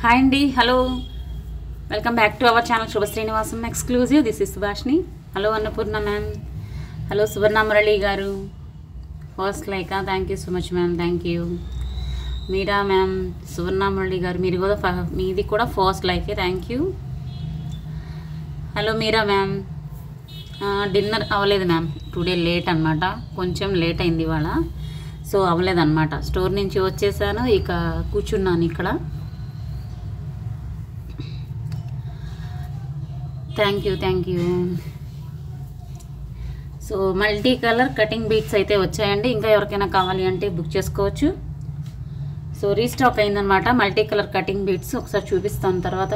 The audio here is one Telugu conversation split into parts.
హాయ్ అండి, hello, welcome back to our channel Subha Srinivasam exclusive. This is Subhashini. Hello Annapurna ma'am, hello Suvarna Murali గారు, first like, thank you so much ma'am, thank you. Meera ma'am, Suvarna Murali గారు మీది కూడా ఫస్ట్ లైకే, thank you. Hello Meera ma'am, dinner అవ్వలేదు మ్యామ్, టుడే లేట్ అనమాట, కొంచెం లేట్ అయింది ఇవాళ, సో అవ్వలేదన్నమాట. స్టోర్ నుంచి వచ్చేసాను, ఇక కూర్చున్నాను ఇక్కడ. Thank you. So multi colour cutting beats అయితే వచ్చాయండి. ఇంకా ఎవరికైనా కావాలి అంటే బుక్ చేసుకోవచ్చు. సో రీస్టాక్ అయిందనమాట మల్టీ కలర్ కటింగ్ బీట్స్. ఒకసారి చూపిస్తాను తర్వాత.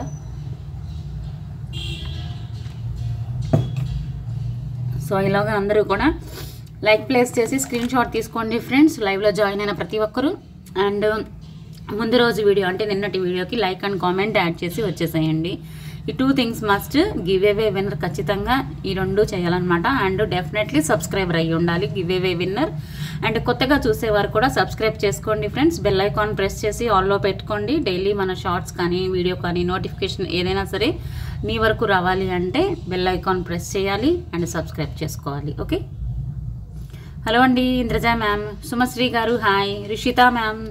సో ఇలాగా అందరూ కూడా లైక్ ప్లేస్ చేసి స్క్రీన్ షాట్ తీసుకోండి ఫ్రెండ్స్, లైవ్లో జాయిన్ అయిన ప్రతి ఒక్కరు. అండ్ ముందు రోజు వీడియో అంటే నిన్నటి వీడియోకి లైక్ అండ్ కామెంట్ యాడ్ చేసి వచ్చేసేయండి. ఈ 2 things must. Give away winner ఖచ్చితంగా ఈ 2 చేయాలన్నమాట. అండ్ డెఫినెట్లీ సబ్స్క్రైబర్ అయ్యి ఉండాలి గివ్ అవే విన్నర్. అండ్ కొత్తగా చూసేవారు కూడా సబ్స్క్రైబ్ చేసుకోండి ఫ్రెండ్స్. బెల్ ఐకాన్ ప్రెస్ చేసి ఆల్లో పెట్టుకోండి. డైలీ మన షార్ట్స్ కానీ వీడియో కానీ నోటిఫికేషన్ ఏదైనా సరే మీ వరకు రావాలి అంటే బెల్ ఐకాన్ ప్రెస్ చేయాలి అండ్ సబ్స్క్రైబ్ చేసుకోవాలి. ఓకే. హలో అండి, ఇంద్రజ మ్యామ్, సుమశ్రీ గారు hi. Rishitha ma'am,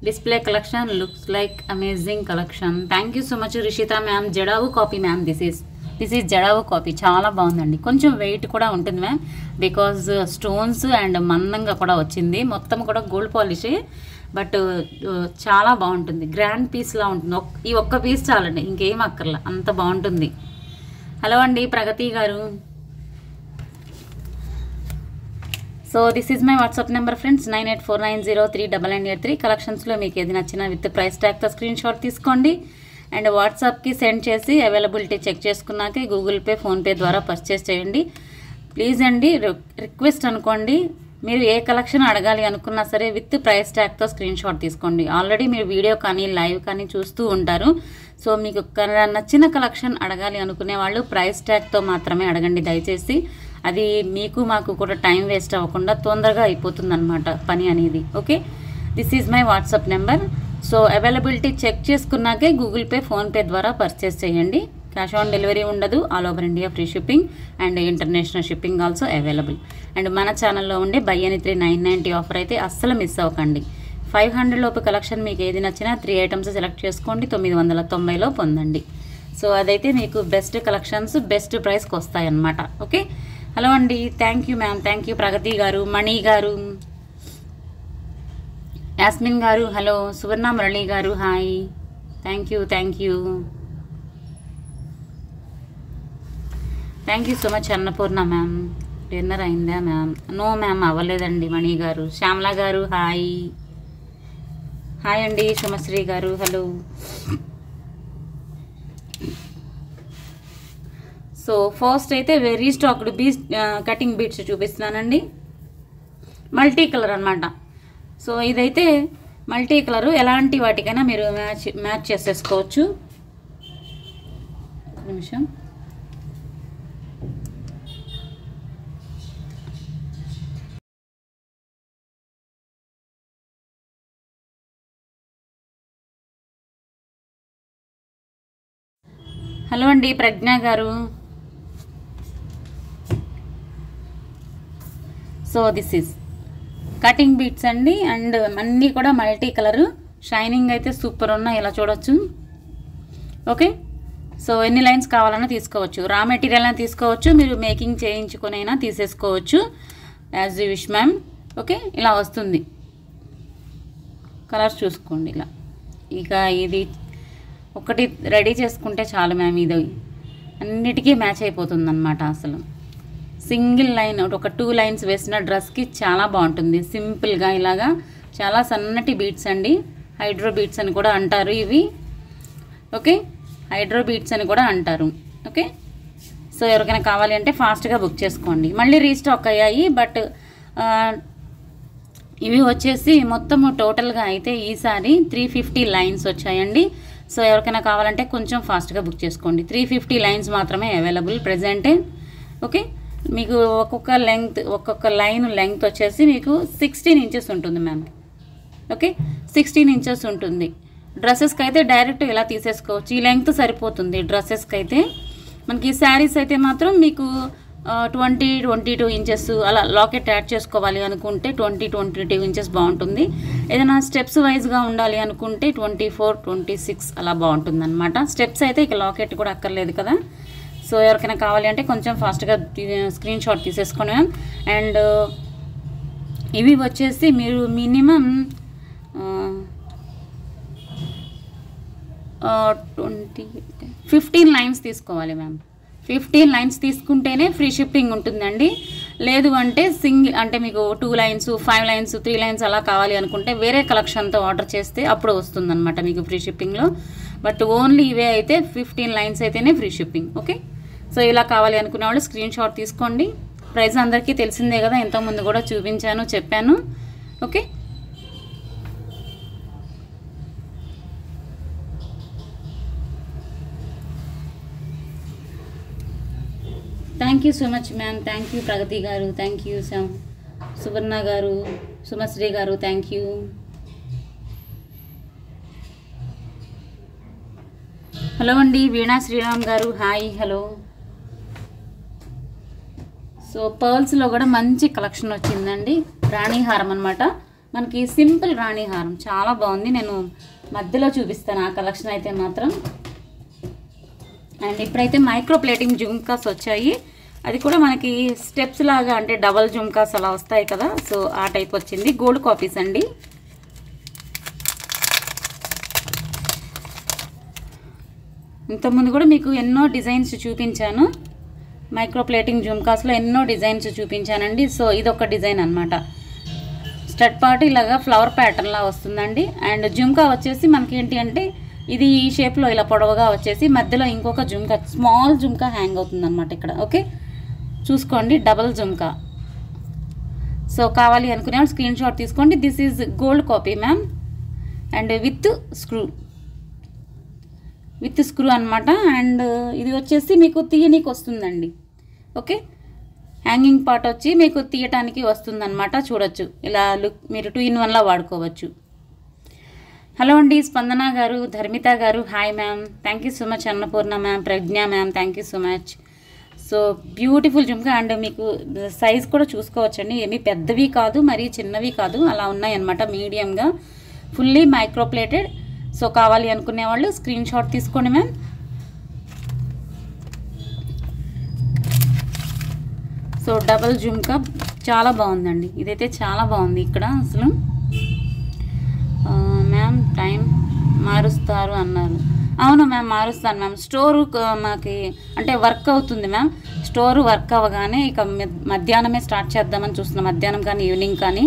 display collection looks like amazing collection. Thank you so much Rishitha ma'am. Jadau copy ma'am, this is jadau copy. చాలా బాగుందండి. కొంచెం వెయిట్ కూడా ఉంటుంది మ్యామ్, బికాజ్ స్టోన్స్ అండ్ మందంగా కూడా వచ్చింది. మొత్తం కూడా గోల్డ్ పాలిషే, బట్ చాలా బాగుంటుంది. గ్రాండ్ పీస్లా ఉంటుంది. ఈ ఒక్క పీస్ చాలండి, ఇంకేం అక్కర్లా, అంత బాగుంటుంది. హలో అండి ప్రగతి గారు. So this is my WhatsApp number friends, 9849039983. కలెక్షన్స్లో మీకు ఏది నచ్చినా విత్ ప్రైస్ ట్యాగ్తో స్క్రీన్ షాట్ తీసుకోండి అండ్ వాట్సాప్కి సెండ్ చేసి అవైలబిలిటీ చెక్ చేసుకున్నాకే గూగుల్ పే, ఫోన్పే ద్వారా పర్చేస్ చేయండి. ప్లీజ్ అండి, రిక్వెస్ట్ అనుకోండి, మీరు ఏ కలెక్షన్ అడగాలి అనుకున్నా సరే విత్ ప్రైస్ ట్యాగ్తో స్క్రీన్ షాట్ తీసుకోండి. ఆల్రెడీ మీరు వీడియో కానీ లైవ్ కానీ చూస్తూ ఉంటారు. సో మీకు నచ్చిన కలెక్షన్ అడగాలి అనుకునే వాళ్ళు ప్రైస్ ట్యాగ్తో మాత్రమే అడగండి దయచేసి. అది మీకు మాకు కూడా టైం వేస్ట్ అవ్వకుండా తొందరగా అయిపోతుంది అనమాట పని అనేది. Okay, this is my WhatsApp number. So availability check చేసుకున్నాకే గూగుల్ పే, ఫోన్పే ద్వారా పర్చేస్ చేయండి. క్యాష్ ఆన్ డెలివరీ ఉండదు. All over India free shipping and international shipping also available. And మన ఛానల్లో ఉండే బై ఎనీ 3 990 ఆఫర్ అయితే అస్సలు మిస్ అవ్వకండి. 500 లోపు కలెక్షన్ మీకు ఏది నచ్చినా 3 ఐటమ్స్ సెలెక్ట్ చేసుకోండి, 990లో పొందండి. సో అదైతే మీకు బెస్ట్ కలెక్షన్స్ బెస్ట్ ప్రైస్కి వస్తాయన్నమాట. ఓకే. హలో అండి, thank you ma'am, thank you. Pragathi గారు, మణి గారు, యాస్మిన్ గారు హలో. సువర్ణ మురళి గారు hi, thank you so much. Annapurna ma'am, dinner అయిందా మ్యామ్? నో మ్యామ్, అవ్వలేదండి. మణి గారు, శ్యామల గారు హాయ్ అండి. సుమశ్రీ గారు హలో. సో ఫస్ట్ అయితే వెరీ స్టాక్డ్ కటింగ్ బీట్స్ చూపిస్తున్నానండి. మల్టీ కలర్ అనమాట. సో ఇదైతే మల్టీ కలరు, ఎలాంటి వాటికైనా మీరు మ్యాచ్ చేసేసుకోవచ్చు. ఒక నిమిషం. హలో అండి ప్రజ్ఞ గారు. So this is cutting beats అండి. అండ్ అన్నీ కూడా మల్టీ కలరు, షైనింగ్ అయితే సూపర్ ఉన్నాయి, ఇలా చూడొచ్చు. ఓకే. సో ఎన్ని లైన్స్ కావాలన్నా తీసుకోవచ్చు. రా మెటీరియల్ అయినా తీసుకోవచ్చు, మీరు మేకింగ్ చేయించుకొని అయినా తీసేసుకోవచ్చు, as you wish ma'am. Okay, ఇలా వస్తుంది. కలర్స్ చూసుకోండి ఇలా. ఇక ఇది ఒకటి రెడీ చేసుకుంటే చాలు మ్యామ్, ఇది అన్నిటికీ మ్యాచ్ అయిపోతుంది అనమాట. అసలు సింగిల్ లైన్ ఒక 2 లైన్స్ వేసిన డ్రెస్కి చాలా బాగుంటుంది. సింపుల్గా ఇలాగా చాలా సన్నటి బీట్స్ అండి. హైడ్రో బీట్స్ అని కూడా అంటారు ఇవి. ఓకే, హైడ్రో బీట్స్ అని కూడా అంటారు. ఓకే. సో ఎవరికైనా కావాలి అంటే ఫాస్ట్గా బుక్ చేసుకోండి. మళ్ళీ రీస్టాక్ అయ్యాయి, బట్ ఇవి వచ్చేసి మొత్తము టోటల్గా అయితే ఈసారి 350 లైన్స్ వచ్చాయండి. సో ఎవరికైనా కావాలంటే కొంచెం ఫాస్ట్గా బుక్ చేసుకోండి. 350 లైన్స్ మాత్రమే అవైలబుల్ ప్రెజెంటే. ఓకే, మీకు ఒక్కొక్క లైన్ లెంగ్త్ వచ్చేసి మీకు 16 ఇంచెస్ ఉంటుంది మ్యామ్. ఓకే, 16 ఇంచెస్ ఉంటుంది. డ్రెస్సెస్కి అయితే డైరెక్ట్ ఇలా తీసేసుకోవచ్చు, ఈ లెంగ్త్ సరిపోతుంది డ్రెస్సెస్కి అయితే. మనకి శారీస్ అయితే మాత్రం మీకు 22 ఇంచెస్ అలా లాకెట్ యాడ్ చేసుకోవాలి అనుకుంటే 22 ఇంచెస్ బాగుంటుంది. ఏదైనా స్టెప్స్ వైజ్గా ఉండాలి అనుకుంటే 24, 26 అలా బాగుంటుంది అనమాట. స్టెప్స్ అయితే ఇక లాకెట్ కూడా అక్కర్లేదు కదా. సో ఎవరికైనా కావాలి అంటే కొంచెం ఫాస్ట్గా స్క్రీన్ షాట్ తీసేసుకోండి మ్యామ్. అండ్ ఇవి వచ్చేసి మీరు మినిమం 15 లైన్స్ తీసుకోవాలి మ్యామ్. 15 లైన్స్ తీసుకుంటేనే ఫ్రీ షిప్పింగ్ ఉంటుందండి. లేదు అంటే అంటే మీకు 2 లైన్స్, 5 లైన్స్, 3 లైన్స్ అలా కావాలి అనుకుంటే వేరే కలెక్షన్తో ఆర్డర్ చేస్తే అప్పుడు వస్తుందన్నమాట మీకు ఫ్రీ షిప్పింగ్లో. బట్ ఓన్లీ ఇవే అయితే 15 లైన్స్ అయితేనే ఫ్రీ షిప్పింగ్. ఓకే, సో ఇలా కావాలి అనుకునే వాళ్ళు స్క్రీన్ షాట్ తీసుకోండి. ప్రైస్ అందరికీ తెలిసిందే కదా, ఇంతకుముందు కూడా చూపించాను, చెప్పాను. Okay, thank you so much ma'am. Thank you Pragathi గారు, థ్యాంక్ యూ సువర్ణ గారు, సుమశ్రీ గారు, థ్యాంక్ యూ. హలో అండి, వీణా శ్రీరామ్ గారు, హాయ్, హలో. సో పర్ల్స్లో కూడా మంచి కలెక్షన్ వచ్చిందండి. రాణిహారం అనమాట, మనకి సింపుల్ రాణిహారం చాలా బాగుంది. నేను మధ్యలో చూపిస్తాను ఆ కలెక్షన్ అయితే మాత్రం. అండ్ ఇప్పుడైతే మైక్రో ప్లేటింగ్ జుమ్కాస్ వచ్చాయి. అది కూడా మనకి స్టెప్స్ లాగా, అంటే డబల్ జుమ్కాస్ అలా వస్తాయి కదా, సో ఆ టైప్ వచ్చింది. గోల్డ్ కాపీస్ అండి. ఇంతకుముందు కూడా మీకు ఎన్నో డిజైన్స్ చూపించాను. మైక్రో ప్లేటింగ్ జుమ్కాస్లో ఎన్నో డిజైన్స్ చూపించానండి. సో ఇదొక డిజైన్ అనమాట. స్టడ్ పార్ట్ ఇలాగా ఫ్లవర్ ప్యాటర్న్లా వస్తుందండి. అండ్ జుమ్కా వచ్చేసి మనకి ఏంటి అంటే ఇది ఈ షేప్లో ఇలా పొడవుగా వచ్చేసి మధ్యలో ఇంకొక జుమ్కా, స్మాల్ జుమ్కా హ్యాంగ్ అవుతుంది అనమాట ఇక్కడ. ఓకే, చూసుకోండి, డబల్ జుమ్కా. సో కావాలి అనుకునే వాళ్ళు స్క్రీన్ షాట్ తీసుకోండి. This is gold copy ma'am. And with screw అనమాట. అండ్ ఇది వచ్చేసి మీకు తీయనికి వస్తుందండి. ఓకే, హ్యాంగింగ్ పార్ట్ వచ్చి మీకు తీయటానికి వస్తుందన్నమాట. చూడొచ్చు, ఇలా లుక్ మీరు 2-in-1లా వాడుకోవచ్చు. హలో అండి, స్పందన గారు, ధర్మిత గారు, hi ma'am. Thank you so much. Annapurna ma'am, Pragna ma'am, thank you so much. So beautiful jhumka. And మీకు సైజ్ కూడా చూసుకోవచ్చండి, ఏమీ పెద్దవి కాదు, మరీ చిన్నవి కాదు, అలా ఉన్నాయన్నమాట, మీడియంగా, ఫుల్లీ మైక్రోప్లేటెడ్. సో కావాలి అనుకునే వాళ్ళు స్క్రీన్ షాట్ తీసుకోండి మ్యామ్. సో డబల్ జుమ్కా చాలా బాగుందండి, ఇదైతే చాలా బాగుంది. ఇక్కడ అసలు మ్యామ్ టైం మారుస్తారు అన్నారు. అవును మ్యామ్, మారుస్తాను మ్యామ్. స్టోరు మాకు అంటే వర్క్ అవుతుంది మ్యామ్. స్టోరు వర్క్ అవ్వగానే ఇక మధ్యాహ్నమే స్టార్ట్ చేద్దామని చూస్తున్నాం. మధ్యాహ్నం కానీ ఈవినింగ్ కానీ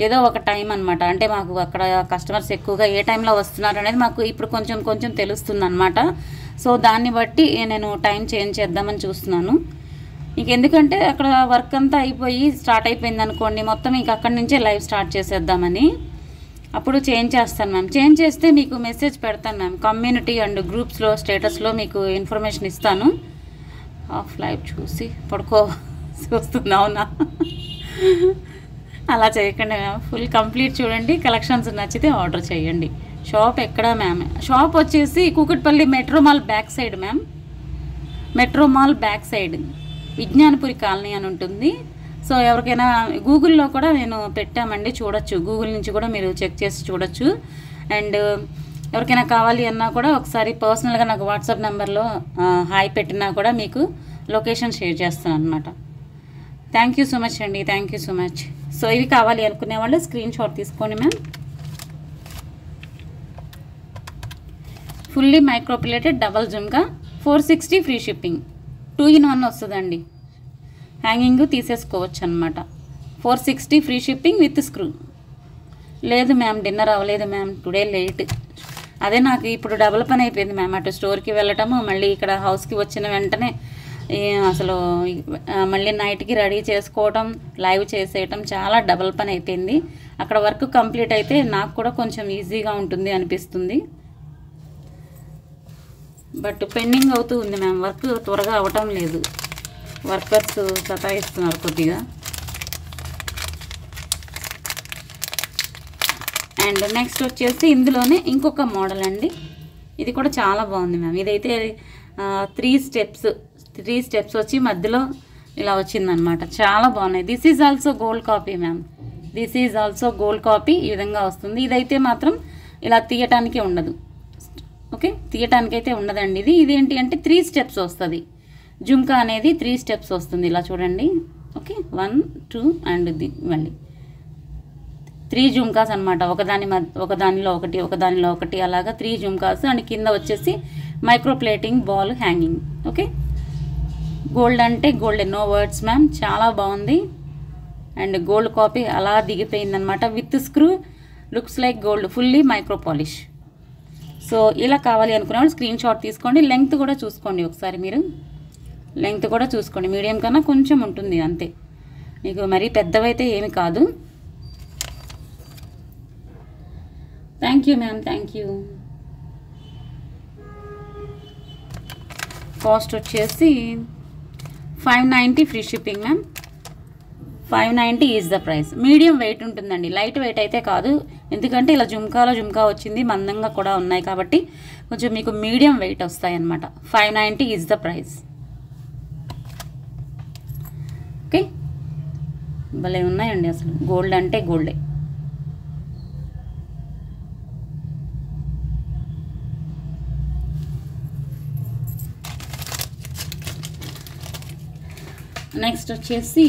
ఏదో ఒక టైం అనమాట. అంటే మాకు అక్కడ కస్టమర్స్ ఎక్కువగా ఏ టైంలో వస్తున్నారు అనేది మాకు ఇప్పుడు కొంచెం తెలుస్తుంది అనమాట. సో దాన్ని బట్టి నేను టైం చేంజ్ చేద్దామని చూస్తున్నాను. ఇంకెందుకంటే అక్కడ వర్క్ అంతా అయిపోయి స్టార్ట్ అయిపోయింది అనుకోండి, మొత్తం ఇంక అక్కడి నుంచే లైవ్ స్టార్ట్ చేసేద్దామని. అప్పుడు చేంజ్ చేస్తాను మ్యామ్. చేంజ్ చేస్తే మీకు మెసేజ్ పెడతాను మ్యామ్. కమ్యూనిటీ అండ్ గ్రూప్స్లో స్టేటస్లో మీకు ఇన్ఫర్మేషన్ ఇస్తాను. ఆఫ్ లైవ్ చూసి పడుకోవాల్సి వస్తుంది. అవునా, అలా చేయకండి మ్యామ్. ఫుల్ కంప్లీట్ చూడండి, కలెక్షన్స్ నచ్చితే ఆర్డర్ చేయండి. షాప్ ఎక్కడ మ్యామ్? షాప్ వచ్చేసి Kukatpally metro mall back side ma'am. Metro mall back side Vignanapuri colony అని ఉంటుంది. సో ఎవరికైనా గూగుల్లో కూడా నేను పెట్టామండి, చూడొచ్చు. గూగుల్ నుంచి కూడా మీరు చెక్ చేసి చూడొచ్చు. అండ్ ఎవరికైనా కావాలి అన్నా కూడా ఒకసారి పర్సనల్గా నాకు వాట్సాప్ నెంబర్లో హాయ్ పెట్టినా కూడా మీకు లొకేషన్ షేర్ చేస్తాను అనమాట. థ్యాంక్ యూ సో మచ్ అండి, thank you so much. So ఇవి కావాలి అనుకునే వాళ్ళు స్క్రీన్ షాట్ తీసుకోండి ma'am. Fully microplated double jhumka, 460 free shipping, 2-in-1 వస్తుందండి. హ్యాంగింగ్ తీసేసుకోవచ్చు అనమాట. 460 ఫ్రీ షిప్పింగ్ విత్ స్క్రూ. లేదు మ్యామ్, డిన్నర్ అవ్వలేదు మ్యామ్, టుడే లేట్. అదే నాకు ఇప్పుడు డబుల్ పని అయిపోయింది మ్యామ్. అటు స్టోర్కి వెళ్ళటము, మళ్ళీ ఇక్కడ హౌస్కి వచ్చిన వెంటనే అసలు మళ్ళీ నైట్కి రెడీ చేసుకోవటం, లైవ్ చేసేయటం, చాలా డబుల్ పని అయిపోయింది. అక్కడ వర్క్ కంప్లీట్ అయితే నాకు కూడా కొంచెం ఈజీగా ఉంటుంది అనిపిస్తుంది. బట్ పెండింగ్ అవుతూ ఉంది మ్యామ్, వర్క్ త్వరగా అవ్వటం లేదు. వర్కర్స్ సతాయిస్తున్నారు కొద్దిగా. అండ్ నెక్స్ట్ వచ్చేసి ఇందులోనే ఇంకొక మోడల్ అండి. ఇది కూడా చాలా బాగుంది మ్యామ్. ఇదైతే 3 స్టెప్స్ వచ్చి మధ్యలో ఇలా వచ్చిందనమాట. చాలా బాగున్నాయి. This is also gold copy ma'am. This is also gold copy. ఈ విధంగా వస్తుంది. ఇదైతే మాత్రం ఇలా తీయటానికే ఉండదు. ఓకే, తీయటానికైతే ఉండదండి. ఇదేంటి అంటే 3 స్టెప్స్ వస్తుంది. జుంకా అనేది 3 స్టెప్స్ వస్తుంది. ఇలా చూడండి. ఓకే, 1 2 అండ్ మళ్ళీ 3 జుంకాస్ అనమాట. ఒకదానిలో ఒకటి అలాగా 3 జుంకాస్. అండ్ కింద వచ్చేసి micro plating ball hanging. Okay, gold అంటే గోల్డ్, నో వర్డ్స్ మ్యామ్. చాలా బాగుంది. అండ్ గోల్డ్ కాపీ అలా దిగిపోయిందనమాట. With screw, looks like gold, fully micro polish. So ఇలా కావాలి అనుకునే వాళ్ళు స్క్రీన్ షాట్ తీసుకోండి. లెంగ్త్ కూడా చూసుకోండి ఒకసారి. మీరు లెంగ్త్ కూడా చూసుకోండి. మీడియం కన్నా కొంచెం ఉంటుంది అంతే. మీకు మరీ పెద్దవైతే ఏమి కాదు. Thank you ma'am, thank you. Cost వచ్చేసి 590 free shipping ma'am. 590 is the price. Medium wait ఉంటుందండి, లైట్ వెయిట్ అయితే కాదు. ఎందుకంటే ఇలా జుంకా వచ్చింది, మందంగా కూడా ఉన్నాయి కాబట్టి కొంచెం మీకు మీడియం వెయిట్ వస్తాయి అన్నమాట. 590 ఈజ్ ద ప్రైస్. ఓకే, భలే ఉన్నాయండి అసలు. గోల్డ్ అంటే గోల్డే. నెక్స్ట్ వచ్చేసి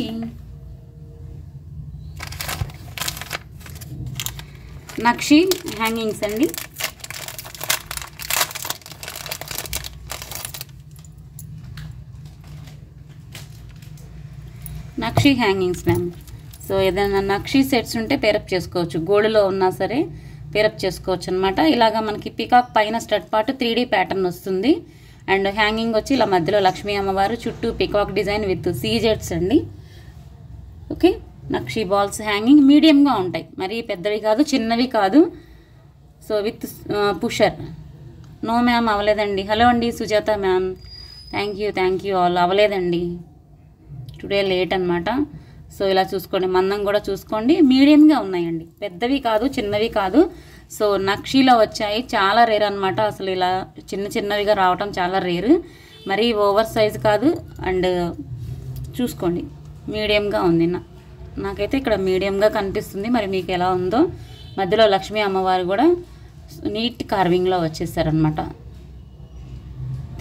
నక్షి హ్యాంగింగ్స్ అండి. నక్షి హ్యాంగింగ్స్ మ్యామ్. సో ఏదైనా నక్షి సెట్స్ ఉంటే పేరప్ చేసుకోవచ్చు. గోల్డ్లో ఉన్నా సరే పేరప్ చేసుకోవచ్చు అనమాట. ఇలాగా మనకి పికాక్ పైన స్టడ్ పార్ట్ 3D ప్యాటర్న్ వస్తుంది. అండ్ హ్యాంగింగ్ వచ్చి ఇలా మధ్యలో లక్ష్మీ అమ్మవారు, చుట్టూ పికాక్ డిజైన్ విత్ సీజెట్స్ అండి. ఓకే, నక్షి బాల్స్ హ్యాంగింగ్ మీడియంగా ఉంటాయి, మరీ పెద్దవి కాదు, చిన్నవి కాదు. So with pusher. No ma'am, అవ్వలేదండి. హలో అండి Sujatha ma'am, thank you all. అవ్వలేదండి, టుడే లేట్ అనమాట. సో ఇలా చూసుకోండి, మందం కూడా చూసుకోండి. మీడియంగా ఉన్నాయండి, పెద్దవి కాదు, చిన్నవి కాదు. సో నక్షిలో వచ్చాయి, చాలా రేర్ అనమాట. అసలు ఇలా చిన్నవిగా రావటం చాలా రేరు. మరీ ఓవర్ సైజ్ కాదు. అండ్ చూసుకోండి, మీడియంగా ఉంది. నాకైతే ఇక్కడ మీడియంగా కనిపిస్తుంది. మరి మీకు ఎలా ఉందో. మధ్యలో లక్ష్మీ అమ్మవారు కూడా నీట్ కార్వింగ్లో వచ్చేసారనమాట.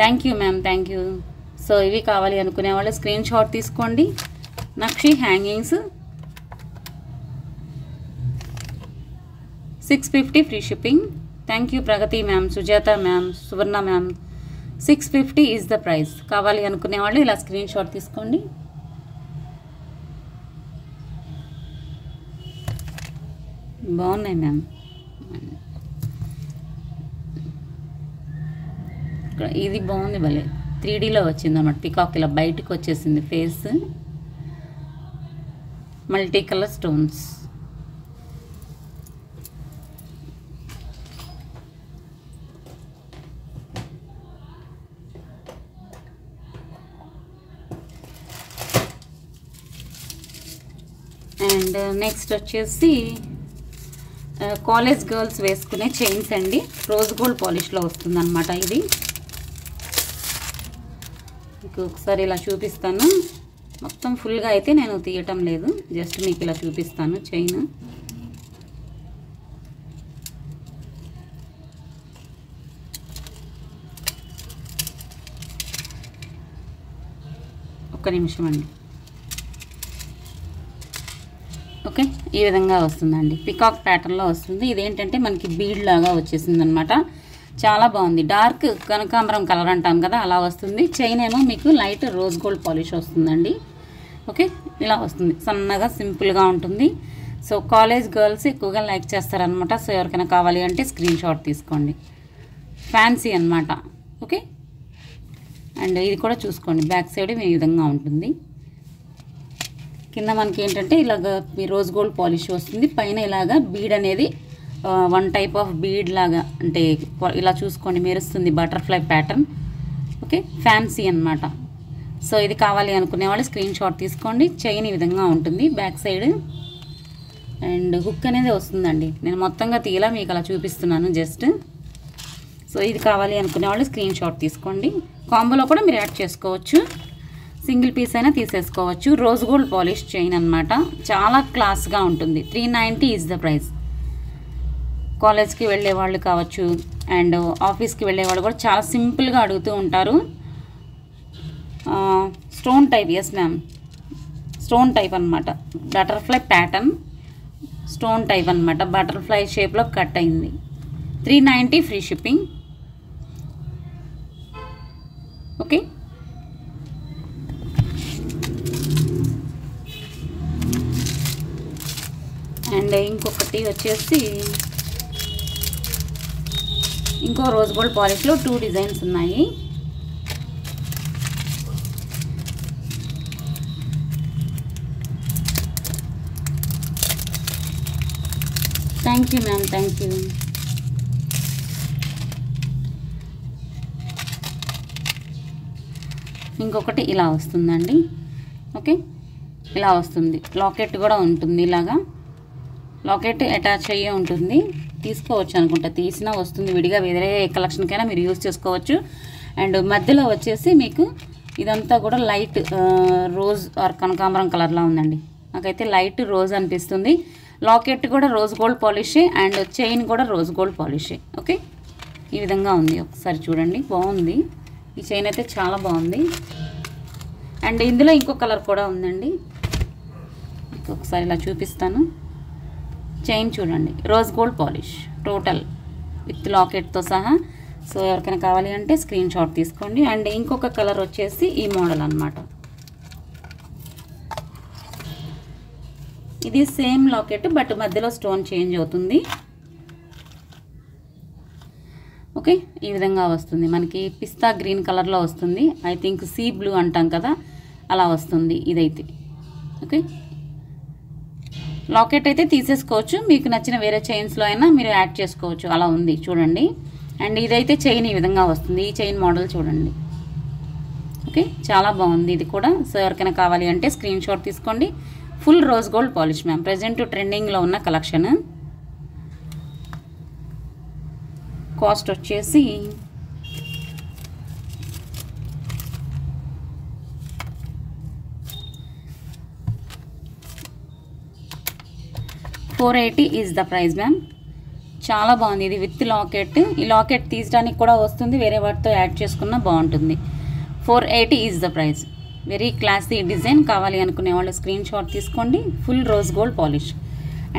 Thank you ma'am, thank you. So ఇవి కావాలి అనుకునే వాళ్ళు స్క్రీన్ షాట్ తీసుకోండి. Nakshi hangings 650 free shipping. Thank you Pragathi ma'am, Sujatha ma'am, Suvarna ma'am. 650 is the price. కావాలి అనుకునే వాళ్ళు ఇలా స్క్రీన్ షాట్ తీసుకోండి. బాగున్నాయి మ్యామ్. ఇది బాగుంది, భలే 3Dలో వచ్చింది అన్నమాట. పికాక్ ఇలా బయటకు వచ్చేసింది face. Multi colour stones. And next వచ్చేసి కాలేజ్ గర్ల్స్ వేసుకునే చైన్స్ అండి. రోజ్ గోల్డ్ పాలిష్లో వస్తుందన్నమాట. ఇది మీకు ఒకసారి ఇలా చూపిస్తాను. మొత్తం ఫుల్గా అయితే నేను తీయటం లేదు, జస్ట్ మీకు ఇలా చూపిస్తాను చైన్. ఒక్క నిమిషం అండి. ఓకే, ఈ విధంగా వస్తుందండి. పికాక్ ప్యాటర్న్లో వస్తుంది. ఇదేంటంటే మనకి బీడ్ లాగా వచ్చేసింది అనమాట. చాలా బాగుంది. డార్క్ కనకాంబరం కలర్ అంటాం కదా, అలా వస్తుంది. చైన్ ఏమో మీకు లైట్ రోజ్ గోల్డ్ పాలిష్ వస్తుందండి. ఓకే, ఇలా వస్తుంది. సన్నగా సింపుల్గా ఉంటుంది. సో కాలేజ్ గర్ల్స్ ఎక్కువగా లైక్ చేస్తారనమాట. సో ఎవరికైనా కావాలి అంటే స్క్రీన్ షాట్ తీసుకోండి. ఫ్యాన్సీ అనమాట. ఓకే, అండ్ ఇది కూడా చూసుకోండి, బ్యాక్ సైడ్ ఈ విధంగా ఉంటుంది. కింద మనకి ఏంటంటే ఇలాగ రోజ్ గోల్డ్ పాలిష్ వస్తుంది. పైన ఇలాగా బీడ్ అనేది వన్ టైప్ ఆఫ్ బీడ్ లాగా, అంటే ఇలా చూసుకోండి మెరుస్తుంది, బటర్ఫ్లై ప్యాటర్న్. ఓకే, ఫ్యాన్సీ అనమాట. సో ఇది కావాలి అనుకునే వాళ్ళు స్క్రీన్ షాట్ తీసుకోండి. చైన్ ఈ విధంగా ఉంటుంది బ్యాక్ సైడ్. అండ్ హుక్ అనేది వస్తుందండి. నేను మొత్తంగా తీయలా, మీకు అలా చూపిస్తున్నాను జస్ట్. సో ఇది కావాలి అనుకునే వాళ్ళు స్క్రీన్ షాట్ తీసుకోండి. కాంబోలో కూడా మీరు యాడ్ చేసుకోవచ్చు, సింగిల్ పీస్ అయినా తీసేసుకోవచ్చు. రోజ్ గోల్డ్ పాలిష్ చైన్ అనమాట, చాలా క్లాస్గా ఉంటుంది. 390 ఈజ్ ద ప్రైస్. కాలేజ్కి వెళ్ళే వాళ్ళు కావచ్చు అండ్ ఆఫీస్కి వెళ్ళే వాళ్ళు కూడా చాలా సింపుల్గా అడుగుతూ ఉంటారు. Stone type, yes ma'am, stone type అనమాట. బటర్ఫ్లై ప్యాటర్న్ స్టోన్ టైప్ అనమాట, బటర్ఫ్లై షేప్లో కట్ అయింది. 390 ఫ్రీ షిప్పింగ్. ఓకే, అండ్ ఇంకొకటి వచ్చేసి ఇంకో రోజ్ గోల్డ్ పాలిష్లో 2 డిజైన్స్ ఉన్నాయి. Thank you ma'am, thank you. ఇంకొకటి ఇలా వస్తుందండి. ఓకే, ఇలా వస్తుంది. లాకెట్ కూడా ఉంటుంది, ఇలాగా లాకెట్ అటాచ్ అయ్యే ఉంటుంది. తీసుకోవచ్చు అనుకుంటా, తీసినా వస్తుంది విడిగా. వేరే కలెక్షన్కైనా మీరు యూజ్ చేసుకోవచ్చు. అండ్ మధ్యలో వచ్చేసి మీకు ఇదంతా కూడా లైట్ రోజ్ ఆర్ కనకాంబరం కలర్లో ఉందండి. నాకైతే లైట్ రోజ్ అనిపిస్తుంది. లాకెట్ కూడా రోజ్ గోల్డ్ పాలిషే అండ్ చైన్ కూడా రోజ్ గోల్డ్ పాలిషే. ఓకే, ఈ విధంగా ఉంది. ఒకసారి చూడండి, బాగుంది. ఈ చైన్ అయితే చాలా బాగుంది. అండ్ ఇందులో ఇంకో కలర్ కూడా ఉందండి, ఒకసారి ఇలా చూపిస్తాను. చైన్ చూడండి, rose gold polish total with లాకెట్తో సహా. సో ఎవరికైనా కావాలి అంటే స్క్రీన్ షాట్ తీసుకోండి. అండ్ ఇంకొక కలర్ వచ్చేసి ఈ మోడల్ అన్నమాట. ఇది సేమ్ లాకెట్ బట్ మధ్యలో స్టోన్ చేంజ్ అవుతుంది. ఓకే, ఈ విధంగా వస్తుంది. మనకి పిస్తా గ్రీన్ కలర్లో వస్తుంది. ఐ థింక్ సీ బ్లూ అంటాం కదా, అలా వస్తుంది ఇదైతే. ఓకే, లాకెట్ అయితే తీసేసుకోవచ్చు, మీకు నచ్చిన వేరే చైన్స్లో అయినా మీరు యాడ్ చేసుకోవచ్చు. అలా ఉంది చూడండి. అండ్ ఇదైతే చైన్ ఈ విధంగా వస్తుంది. ఈ చైన్ మోడల్ చూడండి. ఓకే, చాలా బాగుంది ఇది కూడా. సో ఎవరికైనా కావాలి అంటే స్క్రీన్ షాట్ తీసుకోండి. Full rose gold polish ma'am, present ట్రెండింగ్లో ఉన్న కలెక్షన్. కాస్ట్ వచ్చేసి $480 ఈజ్ ద ప్రైస్ మ్యామ్. చాలా బాగుంది ఇది విత్ లాకెట్. ఈ లాకెట్ తీసడానికి కూడా వస్తుంది, వేరే వాటితో యాడ్ చేసుకున్నా బాగుంటుంది. 480 is the price. Very classy design. కావాలి అనుకునే వాళ్ళు స్క్రీన్ షాట్ తీసుకోండి. Full rose gold polish.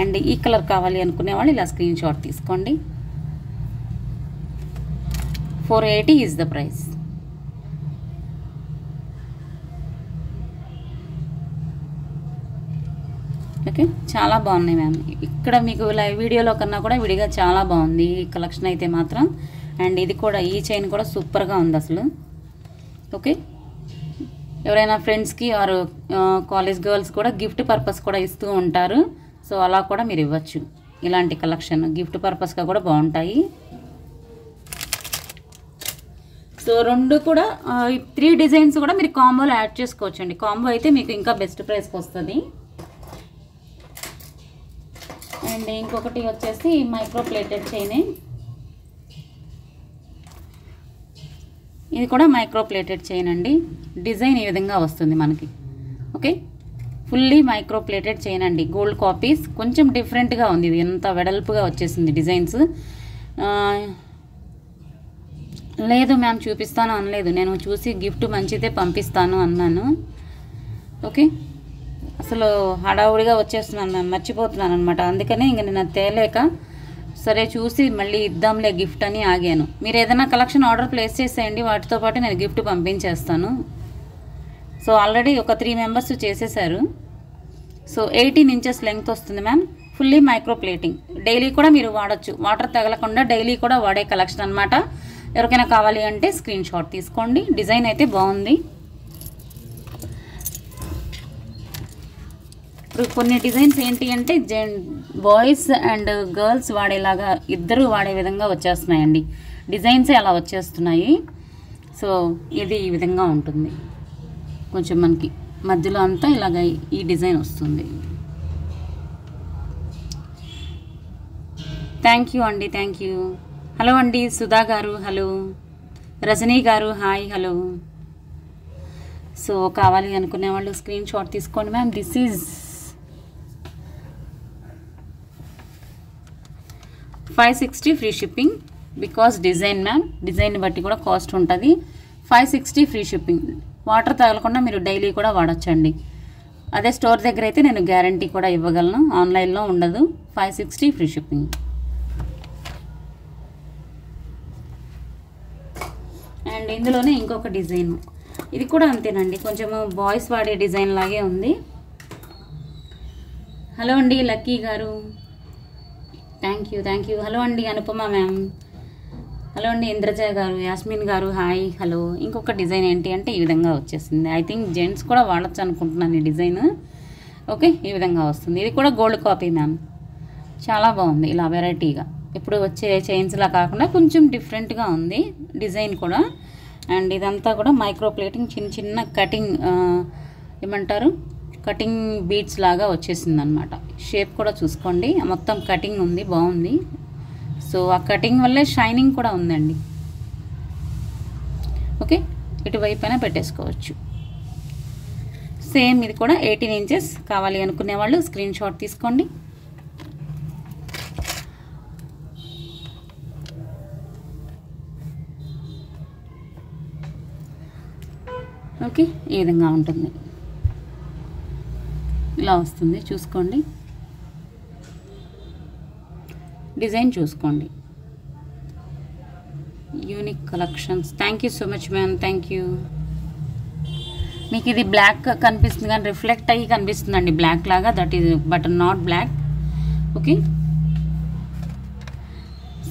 And ఈ కలర్ కావాలి అనుకునే వాళ్ళు ఇలా స్క్రీన్ షాట్ తీసుకోండి. 480 ఈజ్ ద ప్రైస్. ఓకే, చాలా బాగున్నాయి మ్యామ్. ఇక్కడ మీకు లైవ్ వీడియోలో కన్నా కూడా విడిగా చాలా బాగుంది ఈ కలెక్షన్ అయితే మాత్రం. అండ్ ఇది కూడా, ఈ చైన్ కూడా సూపర్గా ఉంది అసలు. ఓకే, ఎవరైనా ఫ్రెండ్స్కి ఆర్ కాలేజ్ గర్ల్స్ కూడా గిఫ్ట్ పర్పస్ కూడా ఇస్తూ ఉంటారు. సో అలా కూడా మీరు ఇవ్వచ్చు. ఇలాంటి కలెక్షన్ గిఫ్ట్ పర్పస్గా కూడా బాగుంటాయి. సో రెండు కూడా 3 డిజైన్స్ కూడా మీరు కాంబోలో యాడ్ చేసుకోవచ్చు అండి. కాంబో అయితే మీకు ఇంకా బెస్ట్ ప్రైస్కి వస్తుంది. అండ్ ఇంకొకటి వచ్చేసి మైక్రో ప్లేటెడ్ చైన్. ఇది కూడా మైక్రో ప్లేటెడ్ చైన్ అండి. డిజైన్ ఈ విధంగా వస్తుంది మనకి. Okay, fully micro plated chain అండి. Gold copies. కొంచెం డిఫరెంట్గా ఉంది ఇది, ఎంత వెడల్పుగా వచ్చేసింది డిజైన్స్. లేదు మ్యామ్ చూపిస్తాను అనలేదు, నేను చూసి గిఫ్ట్ మంచిదే పంపిస్తాను అన్నాను. ఓకే, అసలు హడావుడిగా వచ్చేస్తున్నాను మ్యామ్, మర్చిపోతున్నాను అనమాట. అందుకనే ఇంక నేను తేలేక సరే చూసి మళ్ళీ ఇద్దాంలే గిఫ్ట్ అని ఆగాను. మీరు ఏదైనా కలెక్షన్ ఆర్డర్ ప్లేస్ చేసేయండి, వాటితో పాటు నేను గిఫ్ట్ పంపించేస్తాను. సో ఆల్రెడీ ఒక 3 మెంబర్స్ చేసేసారు. సో 18 ఇంచెస్ లెంగ్త్ వస్తుంది ma'am. Fully micro plating. Daily కూడా మీరు వాడచ్చు, వాటర్ తగలకుండా డైలీ కూడా వాడే కలెక్షన్ అనమాట. ఎవరికైనా కావాలి అంటే స్క్రీన్ షాట్ తీసుకోండి. డిజైన్ అయితే బాగుంది. ఇప్పుడు కొన్ని డిజైన్స్ ఏంటి అంటే బాయ్స్ అండ్ గర్ల్స్ వాడేలాగా ఇద్దరు వాడే విధంగా వచ్చేస్తున్నాయండి. డిజైన్సే అలా వచ్చేస్తున్నాయి. సో ఇది ఈ విధంగా ఉంటుంది. కొంచెం మనకి మధ్యలో అంతా ఇలాగ ఈ డిజైన్ వస్తుంది. థ్యాంక్ యూ అండి, థ్యాంక్ యూ. హలో అండి సుధా గారు, హలో. రజనీ గారు హాయ్, హలో. సో కావాలి అనుకునే వాళ్ళు స్క్రీన్ షాట్ తీసుకోండి ma'am. This is 560 free shipping because design ma'am, design బట్టి కూడా కాస్ట్ ఉంటుంది. 560 ఫ్రీ షిప్పింగ్. వాటర్ తగలకుండా మీరు డైలీ కూడా వాడచ్చండి. అదే స్టోర్ దగ్గర అయితే నేను గ్యారంటీ కూడా ఇవ్వగలను, ఆన్లైన్లో ఉండదు. 560 ఫ్రీ షిప్పింగ్. అండ్ ఇందులోనే ఇంకొక డిజైన్, ఇది కూడా అంతేనండి, కొంచెము బాయ్స్ వాడే డిజైన్ లాగే ఉంది. హలో అండి లక్కీ గారు, thank you, thank you. Hello అండి అనుపమ మ్యామ్, హలో అండి ఇంద్రజ గారు, యాస్మిన్ గారు హాయ్, హలో. ఇంకొక డిజైన్ ఏంటి అంటే ఈ విధంగా వచ్చేసింది. ఐ థింక్ జెంట్స్ కూడా వాడచ్చు అనుకుంటున్నాను ఈ డిజైన్. ఓకే, ఈ విధంగా వస్తుంది. ఇది కూడా గోల్డ్ కాపీ మ్యామ్, చాలా బాగుంది. ఇలా వెరైటీగా ఇప్పుడు వచ్చే చైన్స్లా కాకుండా కొంచెం డిఫరెంట్గా ఉంది డిజైన్ కూడా. అండ్ ఇదంతా కూడా మైక్రో ప్లేటింగ్, చిన్న చిన్న కటింగ్ ఏమంటారు, కటింగ్ బీడ్స్ లాగా వచ్చేసింది అనమాట. షేప్ కూడా చూసుకోండి, మొత్తం కటింగ్ ఉంది, బాగుంది. సో ఆ కటింగ్ వల్లే షైనింగ్ కూడా ఉందండి. ఓకే, ఇటువైపైన పెట్టేసుకోవచ్చు. సేమ్ ఇది కూడా 18 ఇంచెస్. కావాలి అనుకునే వాళ్ళు స్క్రీన్ షాట్ తీసుకోండి. ఓకే, ఈ విధంగా ఉంటుంది, ఇలా వస్తుంది చూసుకోండి. డిజైన్ చూసుకోండి. Unique collections. Thank you so much ma'am, thank you. మీకు ఇది బ్లాక్ కనిపిస్తుంది కానీ రిఫ్లెక్ట్ అయ్యి కనిపిస్తుందండి బ్లాక్ లాగా, that is but not black. Okay,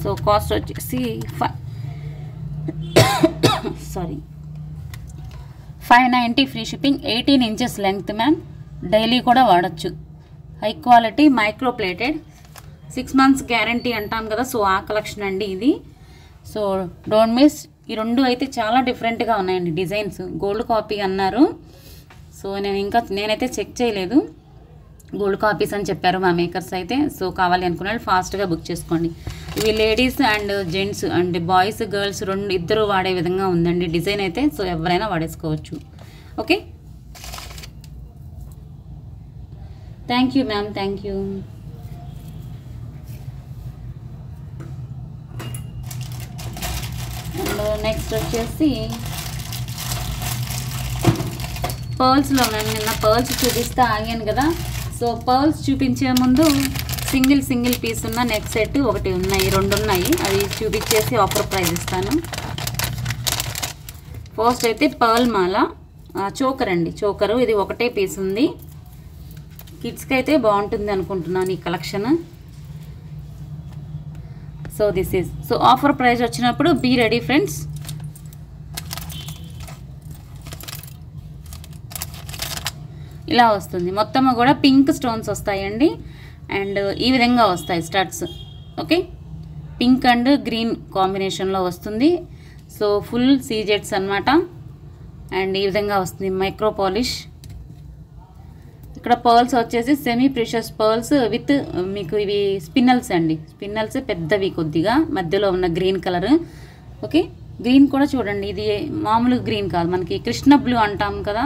so cost వచ్చేసి 590 free shipping. 18 inches length ma'am, daily కూడా వాడచ్చు. High quality micro plated, 6 months guarantee అంటాం కదా, సో ఆ కలెక్షన్ అండి ఇది. So don't miss. ఈ రెండు అయితే చాలా డిఫరెంట్గా ఉన్నాయండి డిజైన్స్. గోల్డ్ కాపీ అన్నారు, సో నేనైతే చెక్ చేయలేదు. గోల్డ్ కాపీస్ అని చెప్పారు మా మేకర్స్ అయితే. సో కావాలి అనుకునే వాళ్ళు ఫాస్ట్గా బుక్ చేసుకోండి. ఇవి ladies and gents and boys girls ఇద్దరు వాడే విధంగా ఉందండి డిజైన్ అయితే. సో ఎవరైనా వాడేసుకోవచ్చు. Okay, thank you ma'am, thank you. And next వచ్చేసి పర్ల్స్లో మ్యామ్, నిన్న పర్ల్స్ చూపిస్తే ఆగాను కదా. సో పర్ల్స్ చూపించే ముందు సింగిల్ పీస్ ఉన్న నెక్ సెట్ ఒకటి ఉన్నాయి, 2 ఉన్నాయి. అవి చూపించేసి ఆఫర్ ప్రైస్ ఇస్తాను. ఫస్ట్ అయితే పర్ల్ మాల చోకర్ అండి, చోకరు. ఇది ఒకటే పీస్ ఉంది. కిడ్స్కి అయితే బాగుంటుంది అనుకుంటున్నాను ఈ collection. So this is, so offer price వచ్చినప్పుడు బీ రెడీ ఫ్రెండ్స్. ఇలా వస్తుంది, మొత్తం కూడా పింక్ స్టోన్స్ వస్తాయండి. అండ్ ఈ విధంగా వస్తాయి studs. Okay, pink and green కాంబినేషన్లో వస్తుంది. సో ఫుల్ సీజెట్స్ అన్నమాట. అండ్ ఈ విధంగా వస్తుంది మైక్రో పాలిష్. ఇక్కడ పర్ల్స్ వచ్చేసి సెమీ ప్రెషియస్ పర్ల్స్ విత్ మీకు ఇవి స్పిన్నల్స్ అండి, స్పిన్నల్స్ పెద్దవి కొద్దిగా, మధ్యలో ఉన్న గ్రీన్ కలర్. ఓకే, గ్రీన్ కూడా చూడండి, ఇది మామూలు గ్రీన్ కాదు, మనకి కృష్ణ బ్లూ అంటాం కదా,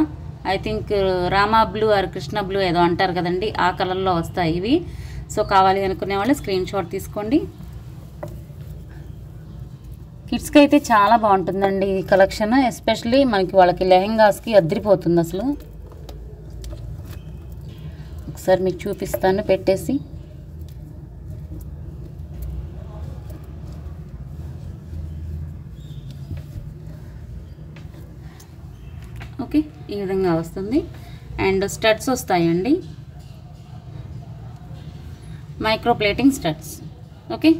I think Rama blue or Krishna blue ఏదో అంటారు కదండి, ఆ కలర్లో వస్తాయి ఇవి. సో కావాలి అనుకునే వాళ్ళు స్క్రీన్ షాట్ తీసుకోండి. కిడ్స్కి అయితే చాలా బాగుంటుందండి ఈ కలెక్షన్, ఎస్పెషల్లీ మనకి వాళ్ళకి లెహెంగాస్కి అదిరిపోతుంది అసలు. ఒకసారి మీకు చూపిస్తాను పెట్టేసి. ఓకే, ఈ విధంగా వస్తుంది. అండ్ స్టడ్స్ వస్తాయండి, micro plating studs. Okay,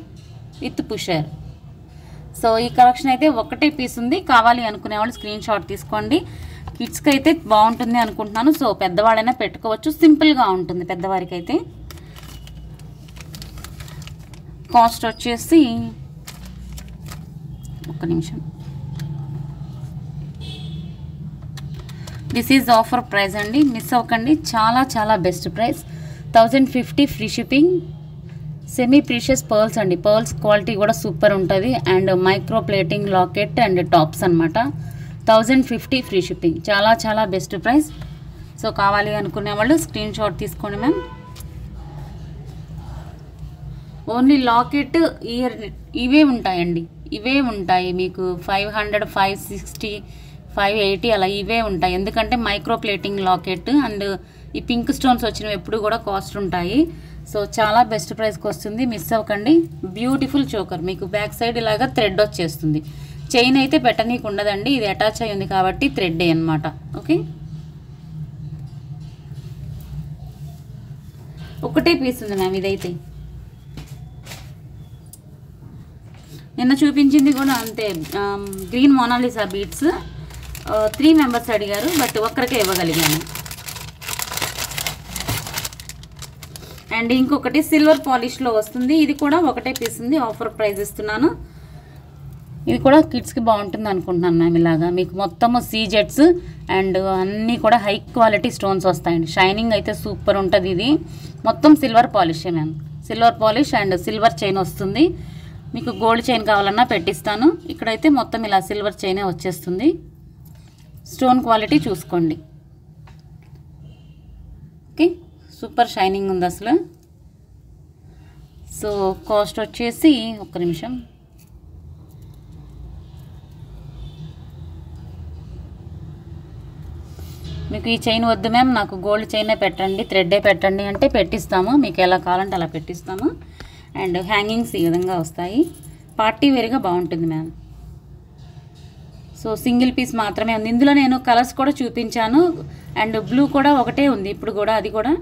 with pusher. So ఈ కలెక్షన్ అయితే ఒకటే పీస్ ఉంది. కావాలి అనుకునే వాళ్ళు స్క్రీన్ షాట్ తీసుకోండి. కిడ్స్కి అయితే బాగుంటుంది అనుకుంటున్నాను. సో పెద్దవాళ్ళైనా పెట్టుకోవచ్చు, సింపుల్గా ఉంటుంది పెద్దవారికి అయితే. కాస్ట్ వచ్చేసి ఒక్క నిమిషం, దిస్ ఈజ్ ఆఫర్ ప్రైస్ అండి, మిస్ అవ్వకండి. చాలా చాలా best price, 1050 free shipping. Semi precious pearls అండి. పర్ల్స్ క్వాలిటీ కూడా సూపర్ ఉంటుంది. And micro plating locket and tops అనమాట. 1050 ఫ్రీ షిప్పింగ్. చాలా చాలా బెస్ట్ ప్రైస్. సో కావాలి అనుకునే వాళ్ళు స్క్రీన్ షాట్ తీసుకోండి మ్యామ్. ఓన్లీ లాకెట్ ఇయర్ ఇవే ఉంటాయండి. ఇవే ఉంటాయి మీకు 500, 560, 580 అలా ఇవే ఉంటాయి. ఎందుకంటే మైక్రో ప్లేటింగ్ లాకెట్ అండ్ ఈ పింక్ స్టోన్స్ వచ్చినవి ఎప్పుడు కూడా కాస్ట్ ఉంటాయి. సో చాలా బెస్ట్ ప్రైస్కి వస్తుంది, మిస్ అవ్వకండి. బ్యూటిఫుల్ చోకర్ మీకు బ్యాక్ సైడ్ ఇలాగా థ్రెడ్ వచ్చేస్తుంది. చైన్ అయితే పెట్టనీకు ఉండదండి, ఇది అటాచ్ అయి ఉంది కాబట్టి థ్రెడ్డే అనమాట. ఓకే, ఒకటే పీస్ ఉంది మ్యామ్ ఇదైతే. నిన్న చూపించింది కూడా అంతే, గ్రీన్ మోనాలిసా బీడ్స్. 3 మెంబర్స్ అడిగారు, బట్ ఒక్కరికే ఇవ్వగలిగాను. అండ్ ఇంకొకటి సిల్వర్ పాలిష్లో వస్తుంది, ఇది కూడా ఒకటే పీస్ ఉంది. ఆఫర్ ప్రైస్ ఇస్తున్నాను. ఇది కూడా కిడ్స్కి బాగుంటుంది అనుకుంటున్నాను మ్యామ్. ఇలాగా మీకు మొత్తము సీజెట్స్ అండ్ అన్నీ కూడా హై క్వాలిటీ స్టోన్స్ వస్తాయండి. షైనింగ్ అయితే సూపర్ ఉంటుంది. ఇది మొత్తం సిల్వర్ పాలిషే ma'am. Silver polish and silver chain వస్తుంది. మీకు గోల్డ్ చైన్ కావాలన్నా పెట్టిస్తాను. ఇక్కడైతే మొత్తం ఇలా సిల్వర్ చైనే వచ్చేస్తుంది. స్టోన్ క్వాలిటీ చూసుకోండి. ఓకే, సూపర్ షైనింగ్ ఉంది అసలు. సో కాస్ట్ వచ్చేసి ఒక్క నిమిషం, మీకు ఈ చైన్ వద్దు మ్యామ్, నాకు గోల్డ్ చైనే పెట్టండి, థ్రెడ్డే పెట్టండి అంటే పెట్టిస్తాము. మీకు ఎలా కావాలంటే అలా పెట్టిస్తాము. అండ్ హ్యాంగింగ్స్ ఈ విధంగా వస్తాయి. పార్టీ వేర్గా బాగుంటుంది మ్యామ్. సో సింగిల్ పీస్ మాత్రమే ఉంది. ఇందులో నేను కలర్స్ కూడా చూపించాను. అండ్ బ్లూ కూడా ఒకటే ఉంది ఇప్పుడు కూడా, అది కూడా.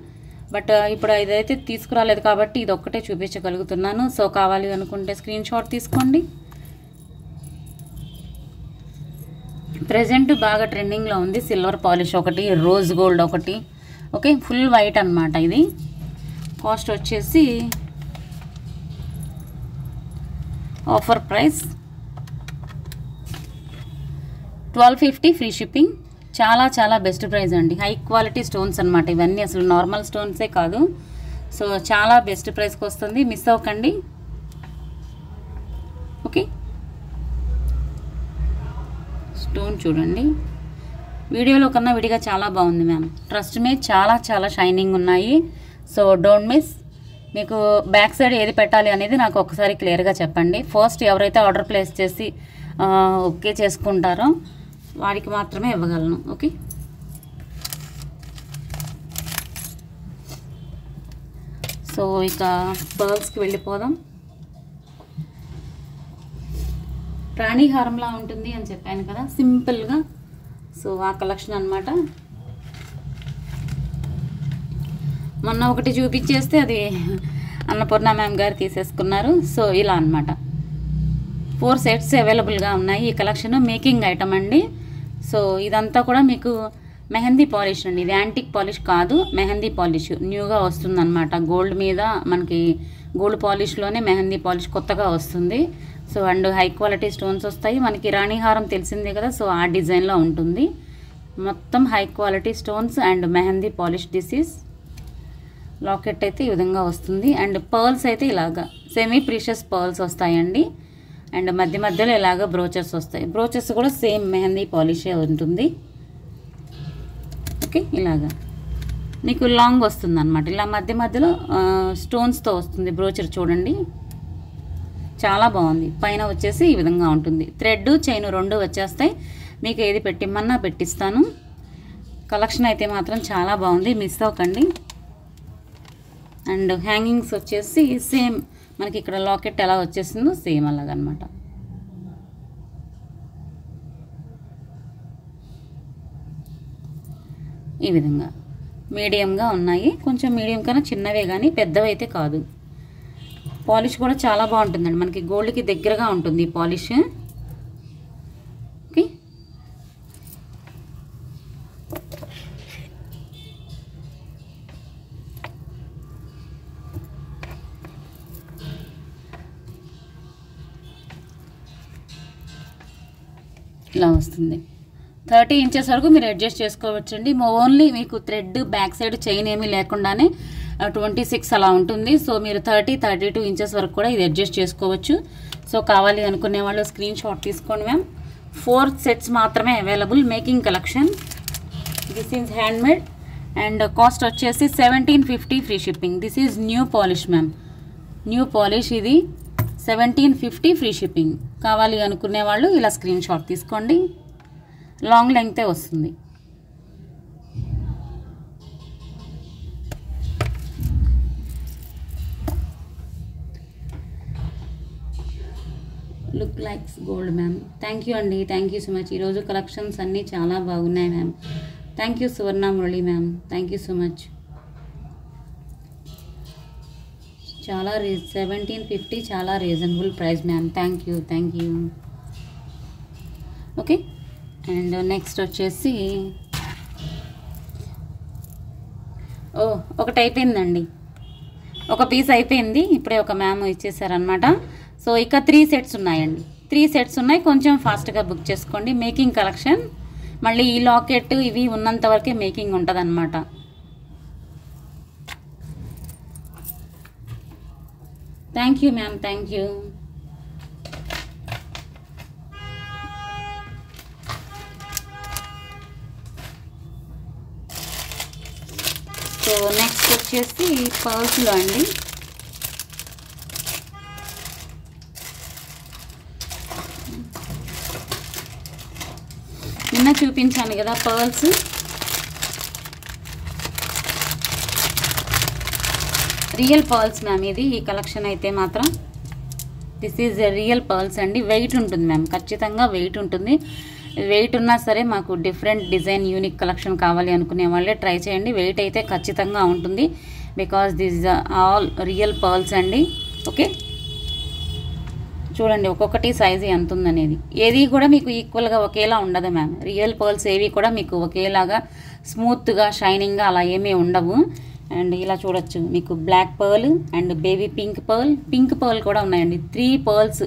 బట్ ఇప్పుడు ఇదైతే తీసుకురాలేదు కాబట్టి ఇది ఒక్కటే చూపించగలుగుతున్నాను. సో కావాలి అనుకుంటే స్క్రీన్ షాట్ తీసుకోండి. ప్రెజెంట్ బాగా ట్రెండింగ్లో ఉంది సిల్వర్ పాలిష్ ఒకటి, రోజ్ గోల్డ్ ఒకటి. ఓకే, ఫుల్ వైట్ అనమాట. ఇది కాస్ట్ వచ్చేసి ఆఫర్ ప్రైస్ 1250 ఫ్రీ షిప్పింగ్. చాలా చాలా బెస్ట్ ప్రైస్ అండి. హై క్వాలిటీ స్టోన్స్ అనమాట ఇవన్నీ, అసలు నార్మల్ స్టోన్సే కాదు. సో చాలా బెస్ట్ ప్రైస్కి వస్తుంది, మిస్ అవ్వకండి. ఓకే, స్టోన్ చూడండి, వీడియోలో కన్నా విడిగా చాలా బాగుంది మ్యామ్. ట్రస్ట్ మీ, చాలా చాలా షైనింగ్ ఉన్నాయి. So don't miss. మీకు బ్యాక్ సైడ్ ఏది పెట్టాలి అనేది నాకు ఒకసారి క్లియర్గా చెప్పండి. ఫస్ట్ ఎవరైతే ఆర్డర్ ప్లేస్ చేసి ఓకే చేసుకుంటారో వారికి మాత్రమే ఇవ్వగలను. ఓకే, సో ఇక పర్ల్స్కి వెళ్ళిపోదాం. రాణిహారంలా ఉంటుంది అని చెప్పాను కదా, సింపుల్గా. సో ఆ కలెక్షన్ అనమాట. మొన్న ఒకటి చూపించేస్తే అది అన్నపూర్ణ మ్యామ్ గారు తీసేసుకున్నారు. సో ఇలా అనమాట. 4 సెట్స్ అవైలబుల్గా ఉన్నాయి. ఈ కలెక్షన్ మేకింగ్ ఐటమ్ అండి. సో ఇదంతా కూడా మీకు మెహందీ పాలిష్ అండి. ఇది యాంటిక్ పాలిష్ కాదు, మెహందీ పాలిష్ న్యూగా వస్తుందన్నమాట. గోల్డ్ మీద మనకి గోల్డ్ పాలిష్లోనే మెహందీ పాలిష్ కొత్తగా వస్తుంది. So and high quality stones వస్తాయి. మనకి రాణిహారం తెలిసిందే కదా, సో ఆ డిజైన్లో ఉంటుంది. మొత్తం high quality stones and mehndi polish. This is locket అయితే ఈ విధంగా వస్తుంది. అండ్ పర్ల్స్ అయితే ఇలాగా సెమీ ప్రీషియస్ పర్ల్స్ వస్తాయండి. అండ్ మధ్య మధ్యలో ఇలాగ బ్రోచెస్ వస్తాయి. బ్రోచెస్ కూడా సేమ్ మెహందీ పాలిషే ఉంటుంది. ఓకే, ఇలాగా మీకు లాంగ్ వస్తుంది అనమాట. ఇలా మధ్య మధ్యలో స్టోన్స్తో వస్తుంది బ్రోచర్. చూడండి, చాలా బాగుంది. పైన వచ్చేసి ఈ విధంగా ఉంటుంది. థ్రెడ్ చైన్ 2 వచ్చేస్తాయి. మీకు ఏది పెట్టిమ్మన్నా పెట్టిస్తాను. కలెక్షన్ అయితే మాత్రం చాలా బాగుంది, మిస్ అవ్వకండి. అండ్ హ్యాంగింగ్స్ వచ్చేసి సేమ్ మనకి ఇక్కడ లాకెట్ ఎలా వచ్చేసిందో సేమ్ అలాగనమాట. ఈ విధంగా మీడియంగా ఉన్నాయి. కొంచెం మీడియం కన్నా చిన్నవే కానీ పెద్దవి అయితే కాదు. పాలిష్ కూడా చాలా బాగుంటుందండి. మనకి గోల్డ్కి దగ్గరగా ఉంటుంది ఈ పాలిష్. ఓకే, ఇలా వస్తుంది. 30 ఇంచెస్ వరకు మీరు అడ్జస్ట్ చేసుకోవచ్చండి. ఓన్లీ మీకు థ్రెడ్ బ్యాక్ సైడ్ చైన్ ఏమీ లేకుండానే 26 అలా ఉంటుంది. సో మీరు 32 ఇంచెస్ వరకు కూడా ఇది అడ్జస్ట్ చేసుకోవచ్చు. సో కావాలి అనుకునే వాళ్ళు స్క్రీన్ షాట్ తీసుకోండి మ్యామ్. 4 సెట్స్ మాత్రమే available. Making collection. This is handmade and cost వచ్చేసి 1750 free shipping. This is new polish ma'am. New polish ఇది 1750 ఫ్రీ షిప్పింగ్. కావాలి అనుకునే వాళ్ళు ఇలా స్క్రీన్ షాట్ తీసుకోండి. లాంగ్ లెంగ్తే వస్తుంది. Look likes gold ma'am. Thank you అండి. Thank you so much. ఈరోజు కలెక్షన్స్ అన్నీ చాలా బాగున్నాయి ma'am. Thank you Suvarna Murali ma'am. Thank you so much. చాలా 1750 చాలా reasonable price ma'am. Thank you. Thank you. Okay. And next వచ్చేసి ఒకటి అయిపోయిందండి. ఒక పీస్ అయిపోయింది. ఇప్పుడే ఒక మ్యామ్ ఇచ్చేసారనమాట. సో ఇక 3 సెట్స్ ఉన్నాయండి. 3 సెట్స్ ఉన్నాయి. కొంచెం ఫాస్ట్గా బుక్ చేసుకోండి. Making collection. మళ్ళీ ఈ లాకెట్ ఇవి ఉన్నంత వరకే మేకింగ్ ఉంటుంది అనమాట. Thank you ma'am. Thank you. So next వచ్చేసి పర్ల్స్లో అండి. నిన్న చూపించాను కదా పర్ల్స్. Real pearls ma'am. ఇది ఈ కలెక్షన్ అయితే మాత్రం దిస్ ఈజ్ రియల్ పర్ల్స్ అండి. వెయిట్ ఉంటుంది మ్యామ్. ఖచ్చితంగా వెయిట్ ఉంటుంది. వెయిట్ ఉన్నా సరే మాకు డిఫరెంట్ డిజైన్ యూనిక్ కలెక్షన్ కావాలి అనుకునే వాళ్ళే ట్రై చేయండి. వెయిట్ అయితే ఖచ్చితంగా ఉంటుంది. Because this all real pearls అండి. ఓకే. చూడండి ఒక్కొక్కటి సైజు ఎంత ఉందనేది. ఏది కూడా మీకు ఈక్వల్గా ఒకేలా ఉండదు మ్యామ్. రియల్ పర్ల్స్ ఏవి కూడా మీకు ఒకేలాగా స్మూత్గా షైనింగ్గా అలా ఏమీ ఉండవు. అండ్ ఇలా చూడొచ్చు మీకు black pearl and baby pink pearl కూడా ఉన్నాయండి. 3 పర్ల్స్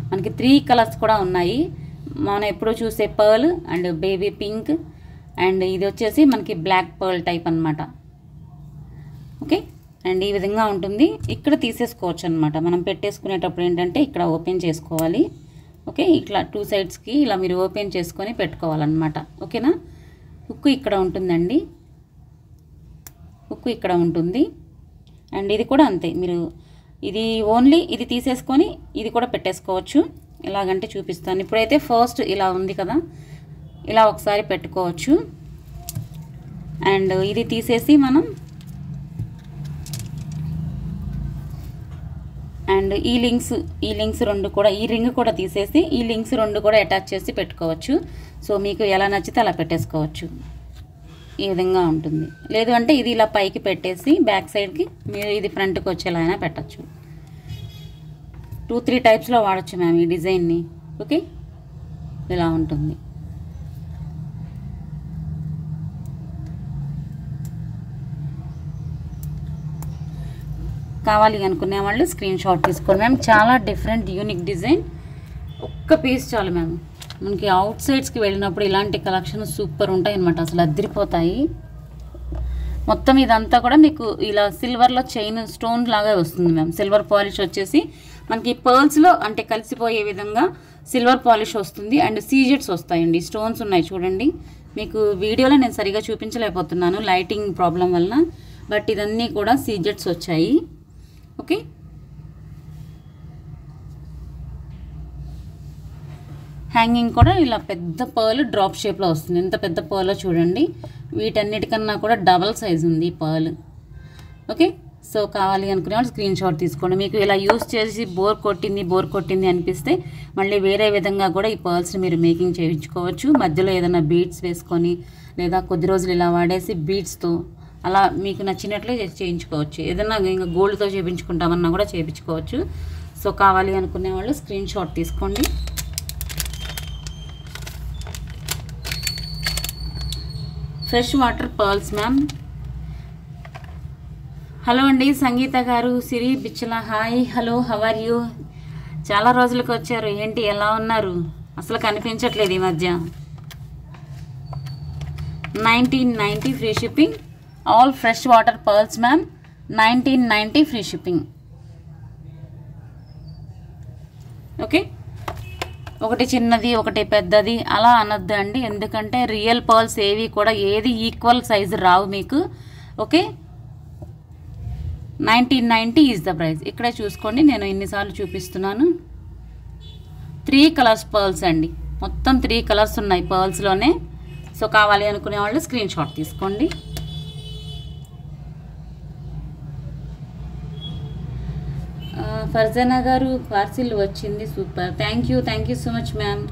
మనకి 3 కలర్స్ కూడా ఉన్నాయి. మనం ఎప్పుడూ చూసే pearl and baby pink and ఇది వచ్చేసి మనకి బ్లాక్ పర్ల్ టైప్ అనమాట. ఓకే. అండ్ ఈ విధంగా ఉంటుంది. ఇక్కడ తీసేసుకోవచ్చు అనమాట. మనం పెట్టేసుకునేటప్పుడు ఏంటంటే ఇక్కడ ఓపెన్ చేసుకోవాలి. ఓకే. ఇట్లా 2 సైడ్స్కి ఇలా మీరు ఓపెన్ చేసుకొని పెట్టుకోవాలన్నమాట. ఓకేనా. హుక్ ఇక్కడ ఉంటుందండి. హుక్ ఇక్కడ ఉంటుంది. అండ్ ఇది కూడా అంతే. మీరు ఇది ఓన్లీ ఇది తీసేసుకొని ఇది కూడా పెట్టేసుకోవచ్చు. ఎలాగంటే చూపిస్తాను. ఇప్పుడైతే ఫస్ట్ ఇలా ఉంది కదా, ఇలా ఒకసారి పెట్టుకోవచ్చు. అండ్ ఇది తీసేసి మనం అండ్ ఈ లింక్స్ 2 కూడా ఈ రింగ్ కూడా తీసేసి ఈ లింక్స్ 2 కూడా అటాచ్ చేసి పెట్టుకోవచ్చు. సో మీకు ఎలా నచ్చితే అలా పెట్టేసుకోవచ్చు. ఈ విధంగా ఉంటుంది. లేదు అంటే ఇది ఇలా పైకి పెట్టేసి బ్యాక్ సైడ్కి మీరు ఇది ఫ్రంట్కి వచ్చేలా అయినా పెట్టచ్చు. 2-3 టైప్స్లో వాడచ్చు మ్యామ్ ఈ డిజైన్ని. ఓకే. ఇలా ఉంటుంది. కావాలి అనుకునే వాళ్ళు స్క్రీన్ షాట్ తీసుకోండి మ్యామ్. చాలా డిఫరెంట్ యూనిక్ డిజైన్. ఒక్క పీస్ చాలు మ్యామ్. మనకి అవుట్ సైడ్స్కి వెళ్ళినప్పుడు ఇలాంటి కలెక్షన్ సూపర్ ఉంటాయి అన్నమాట. అసలు అదిరిపోతాయి. మొత్తం ఇదంతా కూడా మీకు ఇలా సిల్వర్లో చైన్ స్టోన్ లాగా వస్తుంది మ్యామ్. సిల్వర్ పాలిష్ వచ్చేసి మనకి పర్ల్స్లో అంటే కలిసిపోయే విధంగా సిల్వర్ పాలిష్ వస్తుంది. అండ్ సీజెట్స్ వస్తాయండి. స్టోన్స్ ఉన్నాయి చూడండి. మీకు వీడియోలో నేను సరిగా చూపించలేకపోతున్నాను లైటింగ్ ప్రాబ్లం వలన. బట్ ఇదన్నీ కూడా సీజెట్స్ వచ్చాయి. ఓకే. హ్యాంగింగ్ కూడా ఇలా పెద్ద పర్ల్ డ్రాప్ షేప్లో వస్తుంది. ఎంత పెద్ద పర్లో చూడండి. వీటన్నిటికన్నా కూడా డబల్ సైజ్ ఉంది పర్ల్. ఓకే. సో కావాలి అనుకునే వాళ్ళు స్క్రీన్ షాట్ తీసుకోండి. మీకు ఇలా యూస్ చేసి బోర్ కొట్టింది అనిపిస్తే మళ్ళీ వేరే విధంగా కూడా ఈ పర్ల్స్ని మీరు మేకింగ్ చేయించుకోవచ్చు. మధ్యలో ఏదైనా బీడ్స్ వేసుకొని లేదా కొద్ది రోజులు ఇలా వాడేసి బీడ్స్తో అలా మీకు నచ్చినట్లే చేయించుకోవచ్చు. ఏదైనా ఇంకా గోల్డ్తో చేయించుకుంటామన్నా కూడా చేయించుకోవచ్చు. సో కావాలి అనుకునే వాళ్ళు స్క్రీన్ షాట్ తీసుకోండి. Fresh water pearls ma'am. Hello అండి సంగీత గారు, Siri Bichala hi. Hello, how are you? చాలా రోజులకు వచ్చారు. ఏంటి ఎలా ఉన్నారు? అసలు కనిపించట్లేదు ఈ మధ్య. 1990 free shipping. All fresh water pearls ma'am. 1990 free shipping. Okay, ఒకటి చిన్నది ఒకటి పెద్దది అలా అనొద్దు అండి, ఎందుకంటే రియల్ పర్ల్స్ ఏవి కూడా ఏది ఈక్వల్ సైజు రావు మీకు. Okay, 1990 is the price. ఇక్కడే చూసుకోండి, నేను ఎన్నిసార్లు చూపిస్తున్నాను. 3 కలర్స్ పర్ల్స్ అండి, మొత్తం 3 కలర్స్ ఉన్నాయి పర్ల్స్లోనే. సో కావాలి అనుకునే వాళ్ళు స్క్రీన్ షాట్ తీసుకోండి. ఫర్జానా గారు పార్సిల్ వచ్చింది, super, thank you so much ma'am,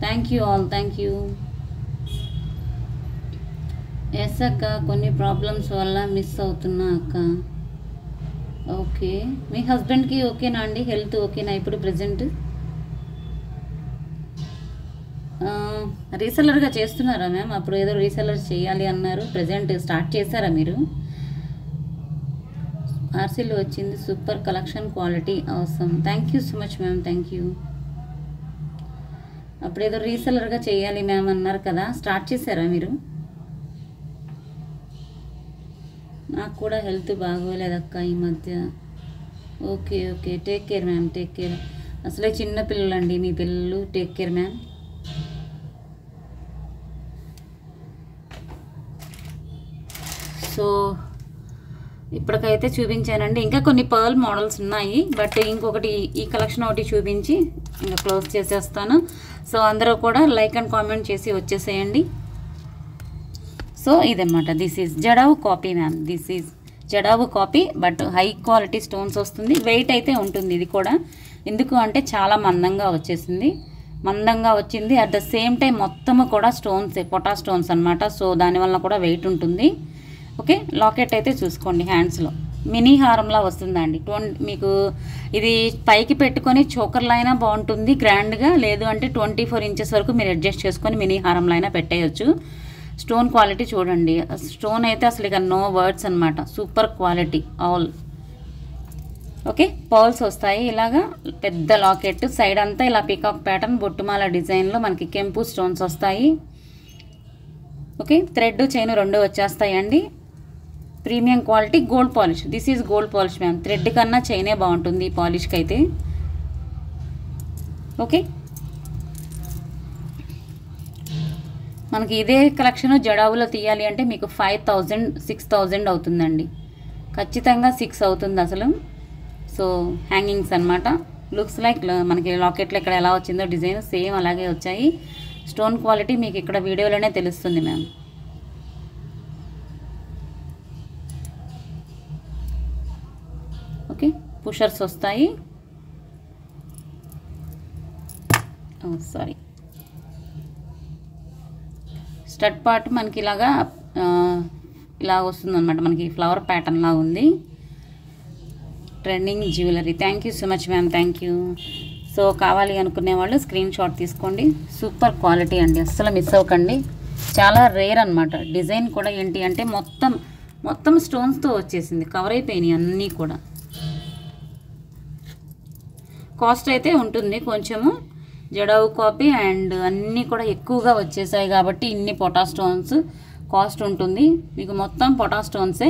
thank you all, thank you. Yes అక్క, కొన్ని ప్రాబ్లమ్స్ వల్ల మిస్ అవుతున్నా అక్క. ఓకే, మీ హస్బెండ్కి ఓకేనా అండి, హెల్త్ ఓకేనా ఇప్పుడు ప్రజెంట్? రీసెల్లర్గా చేస్తున్నారా మ్యామ్? అప్పుడు ఏదో రీసెల్లర్ చేయాలి అన్నారు, ప్రజెంట్ స్టార్ట్ చేశారా మీరు? పార్సిల్ వచ్చింది, సూపర్ కలెక్షన్, క్వాలిటీ అవసరం, thank you so much ma'am, thank you. అప్పుడు ఏదో రీసెల్లర్గా చేయాలి మ్యామ్ అన్నారు కదా, స్టార్ట్ చేశారా మీరు? నాకు కూడా హెల్త్ బాగోలేదక్క ఈ మధ్య. Okay okay, take care ma'am, take care. అసలే చిన్న పిల్లలండి మీ పిల్లలు, టేక్ కేర్ మ్యామ్. సో ఇప్పటికైతే చూపించానండి, ఇంకా కొన్ని పర్ల్ మోడల్స్ ఉన్నాయి, బట్ ఇంకొకటి ఈ కలెక్షన్ ఒకటి చూపించి ఇంకా క్లోజ్ చేసేస్తాను. సో అందరూ కూడా లైక్ అండ్ కామెంట్ చేసి వచ్చేసేయండి. సో ఇదన్నమాట, this is jadau copy ma'am, this is jadau copy, but high quality stones వస్తుంది, వెయిట్ అయితే ఉంటుంది ఇది కూడా. ఎందుకు అంటే చాలా మందంగా వచ్చేసింది, మందంగా వచ్చింది, అట్ ద సేమ్ టైం మొత్తము కూడా స్టోన్స్, పొటా స్టోన్స్ అనమాట. సో దానివల్ల కూడా వెయిట్ ఉంటుంది. ఓకే, లాకెట్ అయితే చూసుకోండి, హ్యాండ్స్లో మినీ హారంలా వస్తుందండి. మీకు ఇది పైకి పెట్టుకొని చోకర్లో అయినా బాగుంటుంది గ్రాండ్గా, లేదు అంటే 24 ఇంచెస్ వరకు మీరు అడ్జస్ట్ చేసుకొని మినీ హారంలో అయినా పెట్టేయచ్చు. స్టోన్ క్వాలిటీ చూడండి, స్టోన్ అయితే అసలు ఇక నో వర్డ్స్ అనమాట, super quality all. Okay, pearls వస్తాయి ఇలాగా, పెద్ద లాకెట్, సైడ్ అంతా ఇలా పీకాక్ ప్యాటర్న్ బొట్టుమాల డిజైన్లో మనకి కెంపు స్టోన్స్ వస్తాయి. ఓకే, థ్రెడ్ చైన్ 2 వచ్చేస్తాయండి. Premium quality gold polish, this is gold polish ma'am. Thread కన్నా చైనే బాగుంటుంది ఈ పాలిష్కి అయితే. ఓకే, మనకి ఇదే కలెక్షన్ జడావులో తీయాలి అంటే మీకు 5000 6000 అవుతుందండి, ఖచ్చితంగా 6 అవుతుంది అసలు. సో హ్యాంగింగ్స్ అనమాట, లుక్స్ లైక్ మనకి లాకెట్లో ఇక్కడ ఎలా వచ్చిందో డిజైన్ సేమ్ అలాగే వచ్చాయి. స్టోన్ క్వాలిటీ మీకు ఇక్కడ వీడియోలోనే తెలుస్తుంది మ్యామ్. ఓకే, పుషర్స్ వస్తాయి, సారీ స్టడ్ పార్ట్ మనకి ఇలాగా ఇలా వస్తుంది అనమాట, మనకి ఫ్లవర్ ప్యాటర్న్ లా ఉంది. Trending jewellery, thank you so much ma'am, thank you. So కావాలి అనుకునే వాళ్ళు స్క్రీన్ షాట్ తీసుకోండి, సూపర్ క్వాలిటీ అండి, అస్సలు మిస్ అవ్వకండి. చాలా రేర్ అనమాట. డిజైన్ కూడా ఏంటి అంటే మొత్తం స్టోన్స్తో వచ్చేసింది, కవర్ అయిపోయినాయి అన్నీ కూడా. కాస్ట్ అయితే ఉంటుంది కొంచెము, జడావు కాపీ అండ్ అన్నీ కూడా ఎక్కువగా వచ్చేసాయి కాబట్టి ఇన్ని పొటా స్టోన్స్ కాస్ట్ ఉంటుంది మీకు. మొత్తం పొటా స్టోన్సే.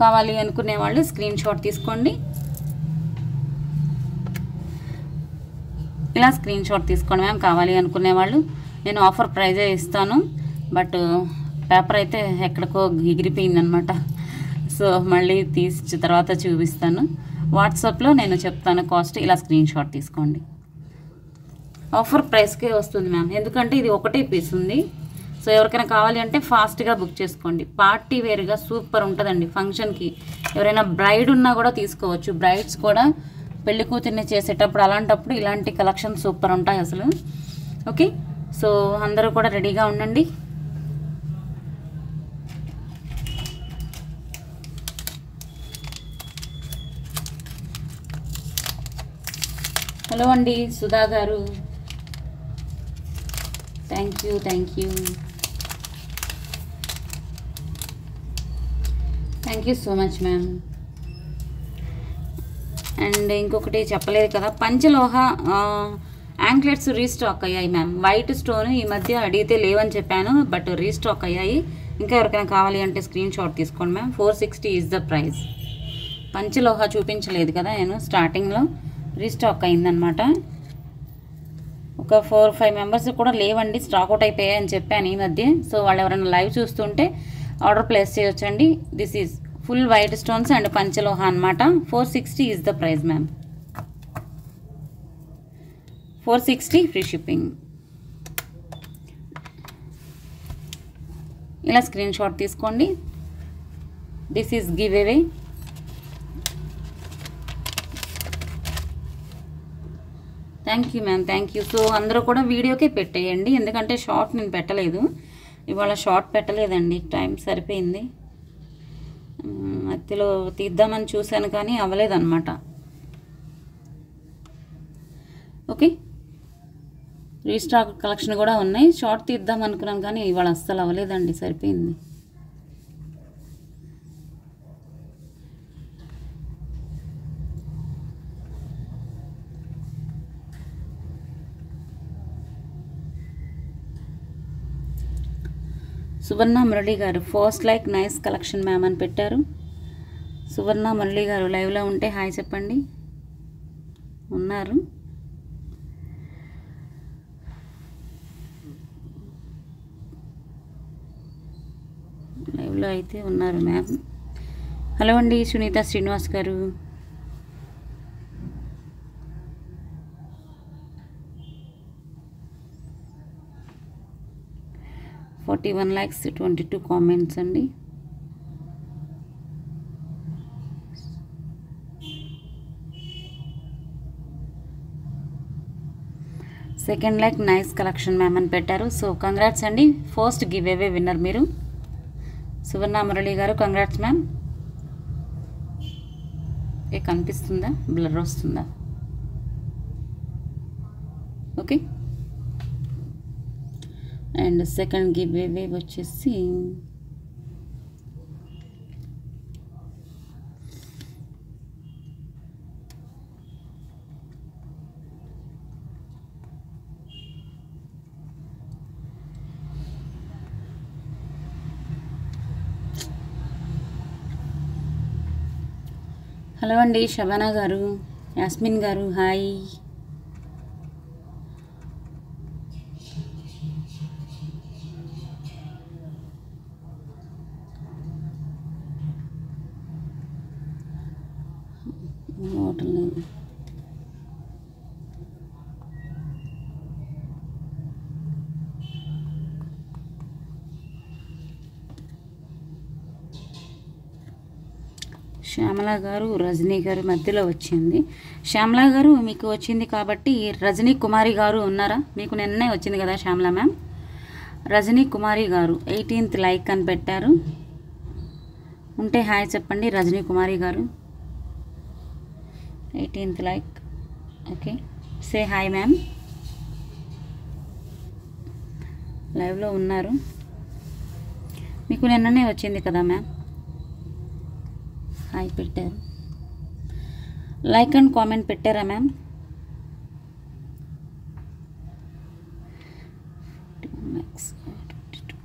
కావాలి అనుకునే వాళ్ళు స్క్రీన్ షాట్ తీసుకోండి, ఇలా స్క్రీన్ షాట్ తీసుకోండి మ్యామ్. కావాలి అనుకునే వాళ్ళు నేను ఆఫర్ ప్రైజే ఇస్తాను, బట్ పేపర్ అయితే ఎక్కడికో ఎగిరిపోయిందనమాట. సో మళ్ళీ తీసి తర్వాత చూపిస్తాను, వాట్సాప్లో నేను చెప్తాను కాస్ట్. ఇలా స్క్రీన్ షాట్ తీసుకోండి, ఆఫర్ ప్రైస్కే వస్తుంది మ్యామ్, ఎందుకంటే ఇది ఒకటే పీస్ ఉంది. సో ఎవరికైనా కావాలి అంటే ఫాస్ట్గా బుక్ చేసుకోండి. పార్టీ వేర్గా సూపర్ ఉంటుందండి ఫంక్షన్కి. ఎవరైనా బ్రైడ్ ఉన్నా కూడా తీసుకోవచ్చు, బ్రైడ్స్ కూడా పెళ్లి కూతుర్ని చేసేటప్పుడు అలాంటప్పుడు ఇలాంటి కలెక్షన్ సూపర్ ఉంటాయి అసలు. ఓకే, సో అందరూ కూడా రెడీగా ఉండండి. హలో అండి సుధా గారు, thank you thank you so much ma'am. And ఇంకొకటి చెప్పలేదు కదా, పంచలోహ యాంక్లెట్స్ రీస్టాక్ అయ్యాయి మ్యామ్. వైట్ స్టోన్ ఈ మధ్య అడిగితే లేవని చెప్పాను, బట్ రీస్టాక్ అయ్యాయి. ఇంకా ఎవరికైనా కావాలి అంటే స్క్రీన్ షాట్ తీసుకోండి మ్యామ్. 460 is the price. పంచలోహ చూపించలేదు కదా నేను స్టార్టింగ్లో, రీస్టాక్ అయిందనమాట. ఒక 4-5 మెంబర్స్ కూడా లేవండి, స్టాక్ అవుట్ అయిపోయాయి అని చెప్పాను ఈ మధ్య. సో వాళ్ళు ఎవరైనా లైవ్ చూస్తుంటే ఆర్డర్ ప్లేస్ చేయొచ్చండి. This is full white stones and పంచలోహ అనమాట. 460 is the price ma'am. 460 free shipping. ఇలా స్క్రీన్ షాట్ తీసుకోండి. This is giveaway. Thank you ma'am, thank you. So అందరూ కూడా వీడియోకే పెట్టేయండి, ఎందుకంటే షార్ట్ నేను పెట్టలేదు ఇవాళ. షార్ట్ పెట్టలేదండి, టైం సరిపోయింది. మధ్యలో తీద్దామని చూశాను కానీ అవ్వలేదన్నమాట. ఓకే, రీస్టాక్ కలెక్షన్ కూడా ఉన్నాయి. షార్ట్ తీద్దాం అనుకున్నాను కానీ ఇవాళ అస్సలు అవ్వలేదండి, సరిపోయింది. సువర్ణ మురళి గారు first like nice collection ma'am అని పెట్టారు. సువర్ణ మురళి గారు లైవ్లో ఉంటే హాయ్ చెప్పండి. ఉన్నారు, లైవ్లో అయితే ఉన్నారు మ్యామ్. హలో అండి సునీత శ్రీనివాస్ గారు. $41 likes, 22 comments అండి. Second like nice collection ma'am అని పెట్టారు. సో కంగ్రాట్స్ అండి, ఫస్ట్ గివ్ అవే విన్నర్ మీరు. సువర్ణ మురళి గారు కంగ్రాట్స్ మ్యామ్. కనిపిస్తుందా, బ్లర్ వస్తుందా? Okay, and second give away వచ్చేసి హలో అండి శబానా గారు, యాస్మిన్ గారు హాయ్. శ్యామల గారు, రజనీ గారు మధ్యలో వచ్చింది. శ్యామల గారు మీకు వచ్చింది కాబట్టి రజనీ కుమారి గారు ఉన్నారా? మీకు నిన్నే వచ్చింది కదా శ్యామల మ్యామ్. రజనీ కుమారి గారు 18th లైక్ అని పెట్టారు. ఉంటే హాయ్ చెప్పండి రజనీ కుమారి గారు. 18th like. Okay, say hi ma'am. లైవ్లో ఉన్నారు, మీకు నిన్ననే వచ్చింది కదా మ్యామ్. హాయ్ పెట్టారు. లైక్ అండ్ కామెంట్ పెట్టారా మ్యామ్?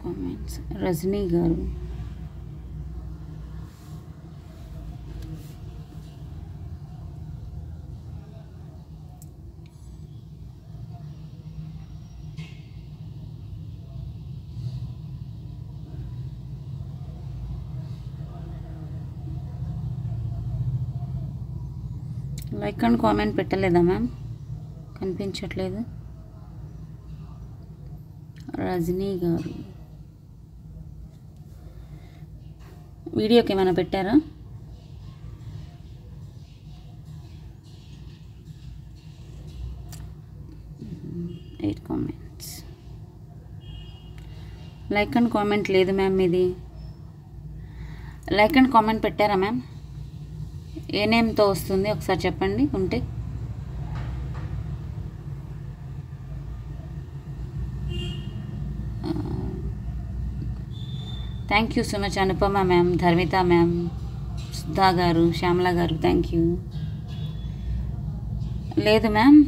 కామెంట్స్. రజనీ గారు లైక్ అండ్ కామెంట్ పెట్టలేదా మ్యామ్? కనిపించట్లేదు. రజనీ గారు వీడియోకి ఏమైనా పెట్టారా? Eight comments. Like and comment లేదు మ్యామ్ మీది. లైక్ అండ్ కామెంట్ పెట్టారా మ్యామ్? ఏ నేమ్తో వస్తుంది ఒకసారి చెప్పండి ఉంటే. Thank you so much Anupama ma'am, Dharmitha ma'am, Sudha గారు, శ్యామల గారు థ్యాంక్ యూ. లేదు మ్యామ్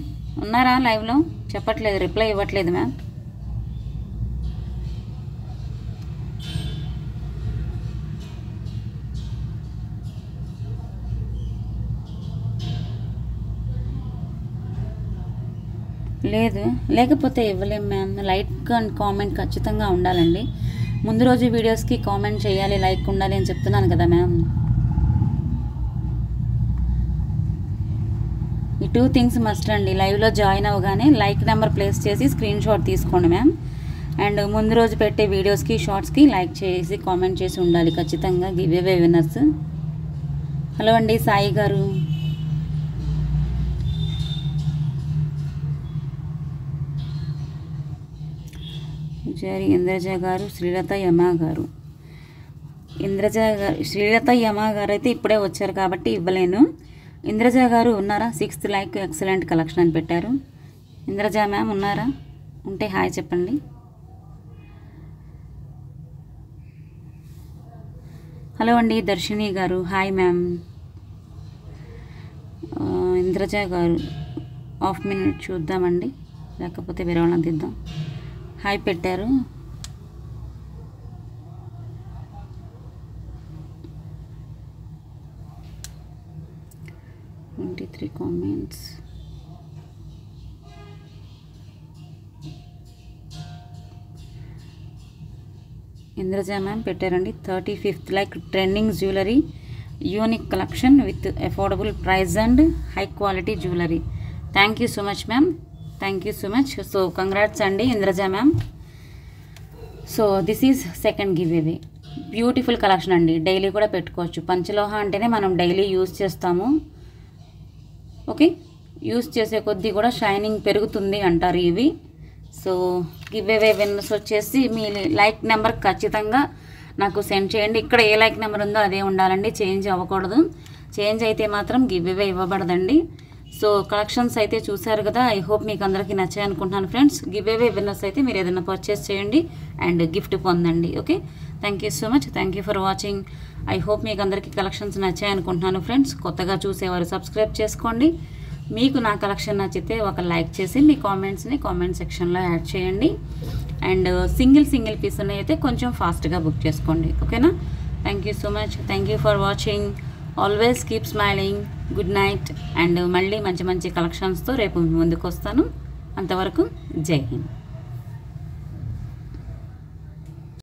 ఉన్నారా లైవ్లో? చెప్పట్లేదు, రిప్లై ఇవ్వట్లేదు మ్యామ్. లేదు, లేకపోతే ఇవ్వలేం మ్యామ్. లైక్ అండ్ కామెంట్ ఖచ్చితంగా ఉండాలండి. ముందు రోజు వీడియోస్కి కామెంట్ చేయాలి, లైక్ ఉండాలి అని చెప్తున్నాను కదా మ్యామ్. ఈ 2 థింగ్స్ మస్ట్ అండి. లైవ్లో జాయిన్ అవ్వగానే లైక్ నెంబర్ ప్లేస్ చేసి స్క్రీన్ షాట్ తీసుకోండి మ్యామ్. అండ్ ముందు రోజు పెట్టే వీడియోస్కి షార్ట్స్కి లైక్ చేసి కామెంట్ చేసి ఉండాలి ఖచ్చితంగా. Give away winners. హలో అండి సాయి గారు. పూజారి ఇంద్రజ గారు, శ్రీలత యమా గారు. శ్రీలత యమా గారు అయితే ఇప్పుడే వచ్చారు కాబట్టి ఇవ్వలేను. ఇంద్రజ గారు ఉన్నారా? 6th లైక్, ఎక్సలెంట్ కలెక్షన్ అని పెట్టారు. ఇంద్రజ మ్యామ్ ఉన్నారా? ఉంటే హాయ్ చెప్పండి. హలో అండి దర్శిని గారు, హాయ్ మ్యామ్. ఇంద్రజ గారు హాఫ్ మినిట్ చూద్దామండి, లేకపోతే విరాళం తీద్దాం. హాయ్ పెట్టారు. +23 కామెంట్స్. ఇంద్రజ మ్యామ్ పెట్టారండి. 35th like, trending jewellery, unique collection with affordable price and high quality jewellery. Thank you so much ma'am, thank you so much. So congrats అండి Indraja ma'am. So this is second giveaway. Beautiful collection అండి, డైలీ కూడా పెట్టుకోవచ్చు. పంచలోహ అంటేనే మనం డైలీ యూజ్ చేస్తాము. ఓకే, యూజ్ చేసే కొద్దీ కూడా షైనింగ్ పెరుగుతుంది అంటారు ఇవి. సో గివ్ అవే విన్నర్స్ వచ్చేసి మీ లైక్ నెంబర్ ఖచ్చితంగా నాకు సెండ్ చేయండి. ఇక్కడ ఏ లైక్ నెంబర్ ఉందో అదే ఉండాలండి, చేంజ్ అవ్వకూడదు. చేంజ్ అయితే మాత్రం గివ్ అవే ఇవ్వబడదండి. సో కలెక్షన్స్ అయితే చూసారు కదా. ఐ హోప్ మీకు అందరికీ నచ్చాయి అనుకుంటున్నాను ఫ్రెండ్స్. గివ్ అవే విన్నర్స్ అయితే మీరు ఏదైనా పర్చేస్ చేయండి అండ్ గిఫ్ట్ పొందండి. Okay, thank you so much, thank you for watching. I hope మీకు అందరికీ కలెక్షన్స్ నచ్చాయి అనుకుంటున్నాను ఫ్రెండ్స్. కొత్తగా చూసేవారు సబ్స్క్రైబ్ చేసుకోండి. మీకు నా కలెక్షన్ నచ్చితే ఒక లైక్ చేసి మీ కామెంట్స్ని కామెంట్ సెక్షన్లో యాడ్ చేయండి. అండ్ సింగిల్ పీస్ అయితే కొంచెం ఫాస్ట్గా బుక్ చేసుకోండి. ఓకేనా? Thank you so much, thank you for watching. Always keep smiling. Good night. And మళ్ళీ మంచి కలెక్షన్స్తో రేపు ముందుకు వస్తాను. అంతవరకు జై హింద్.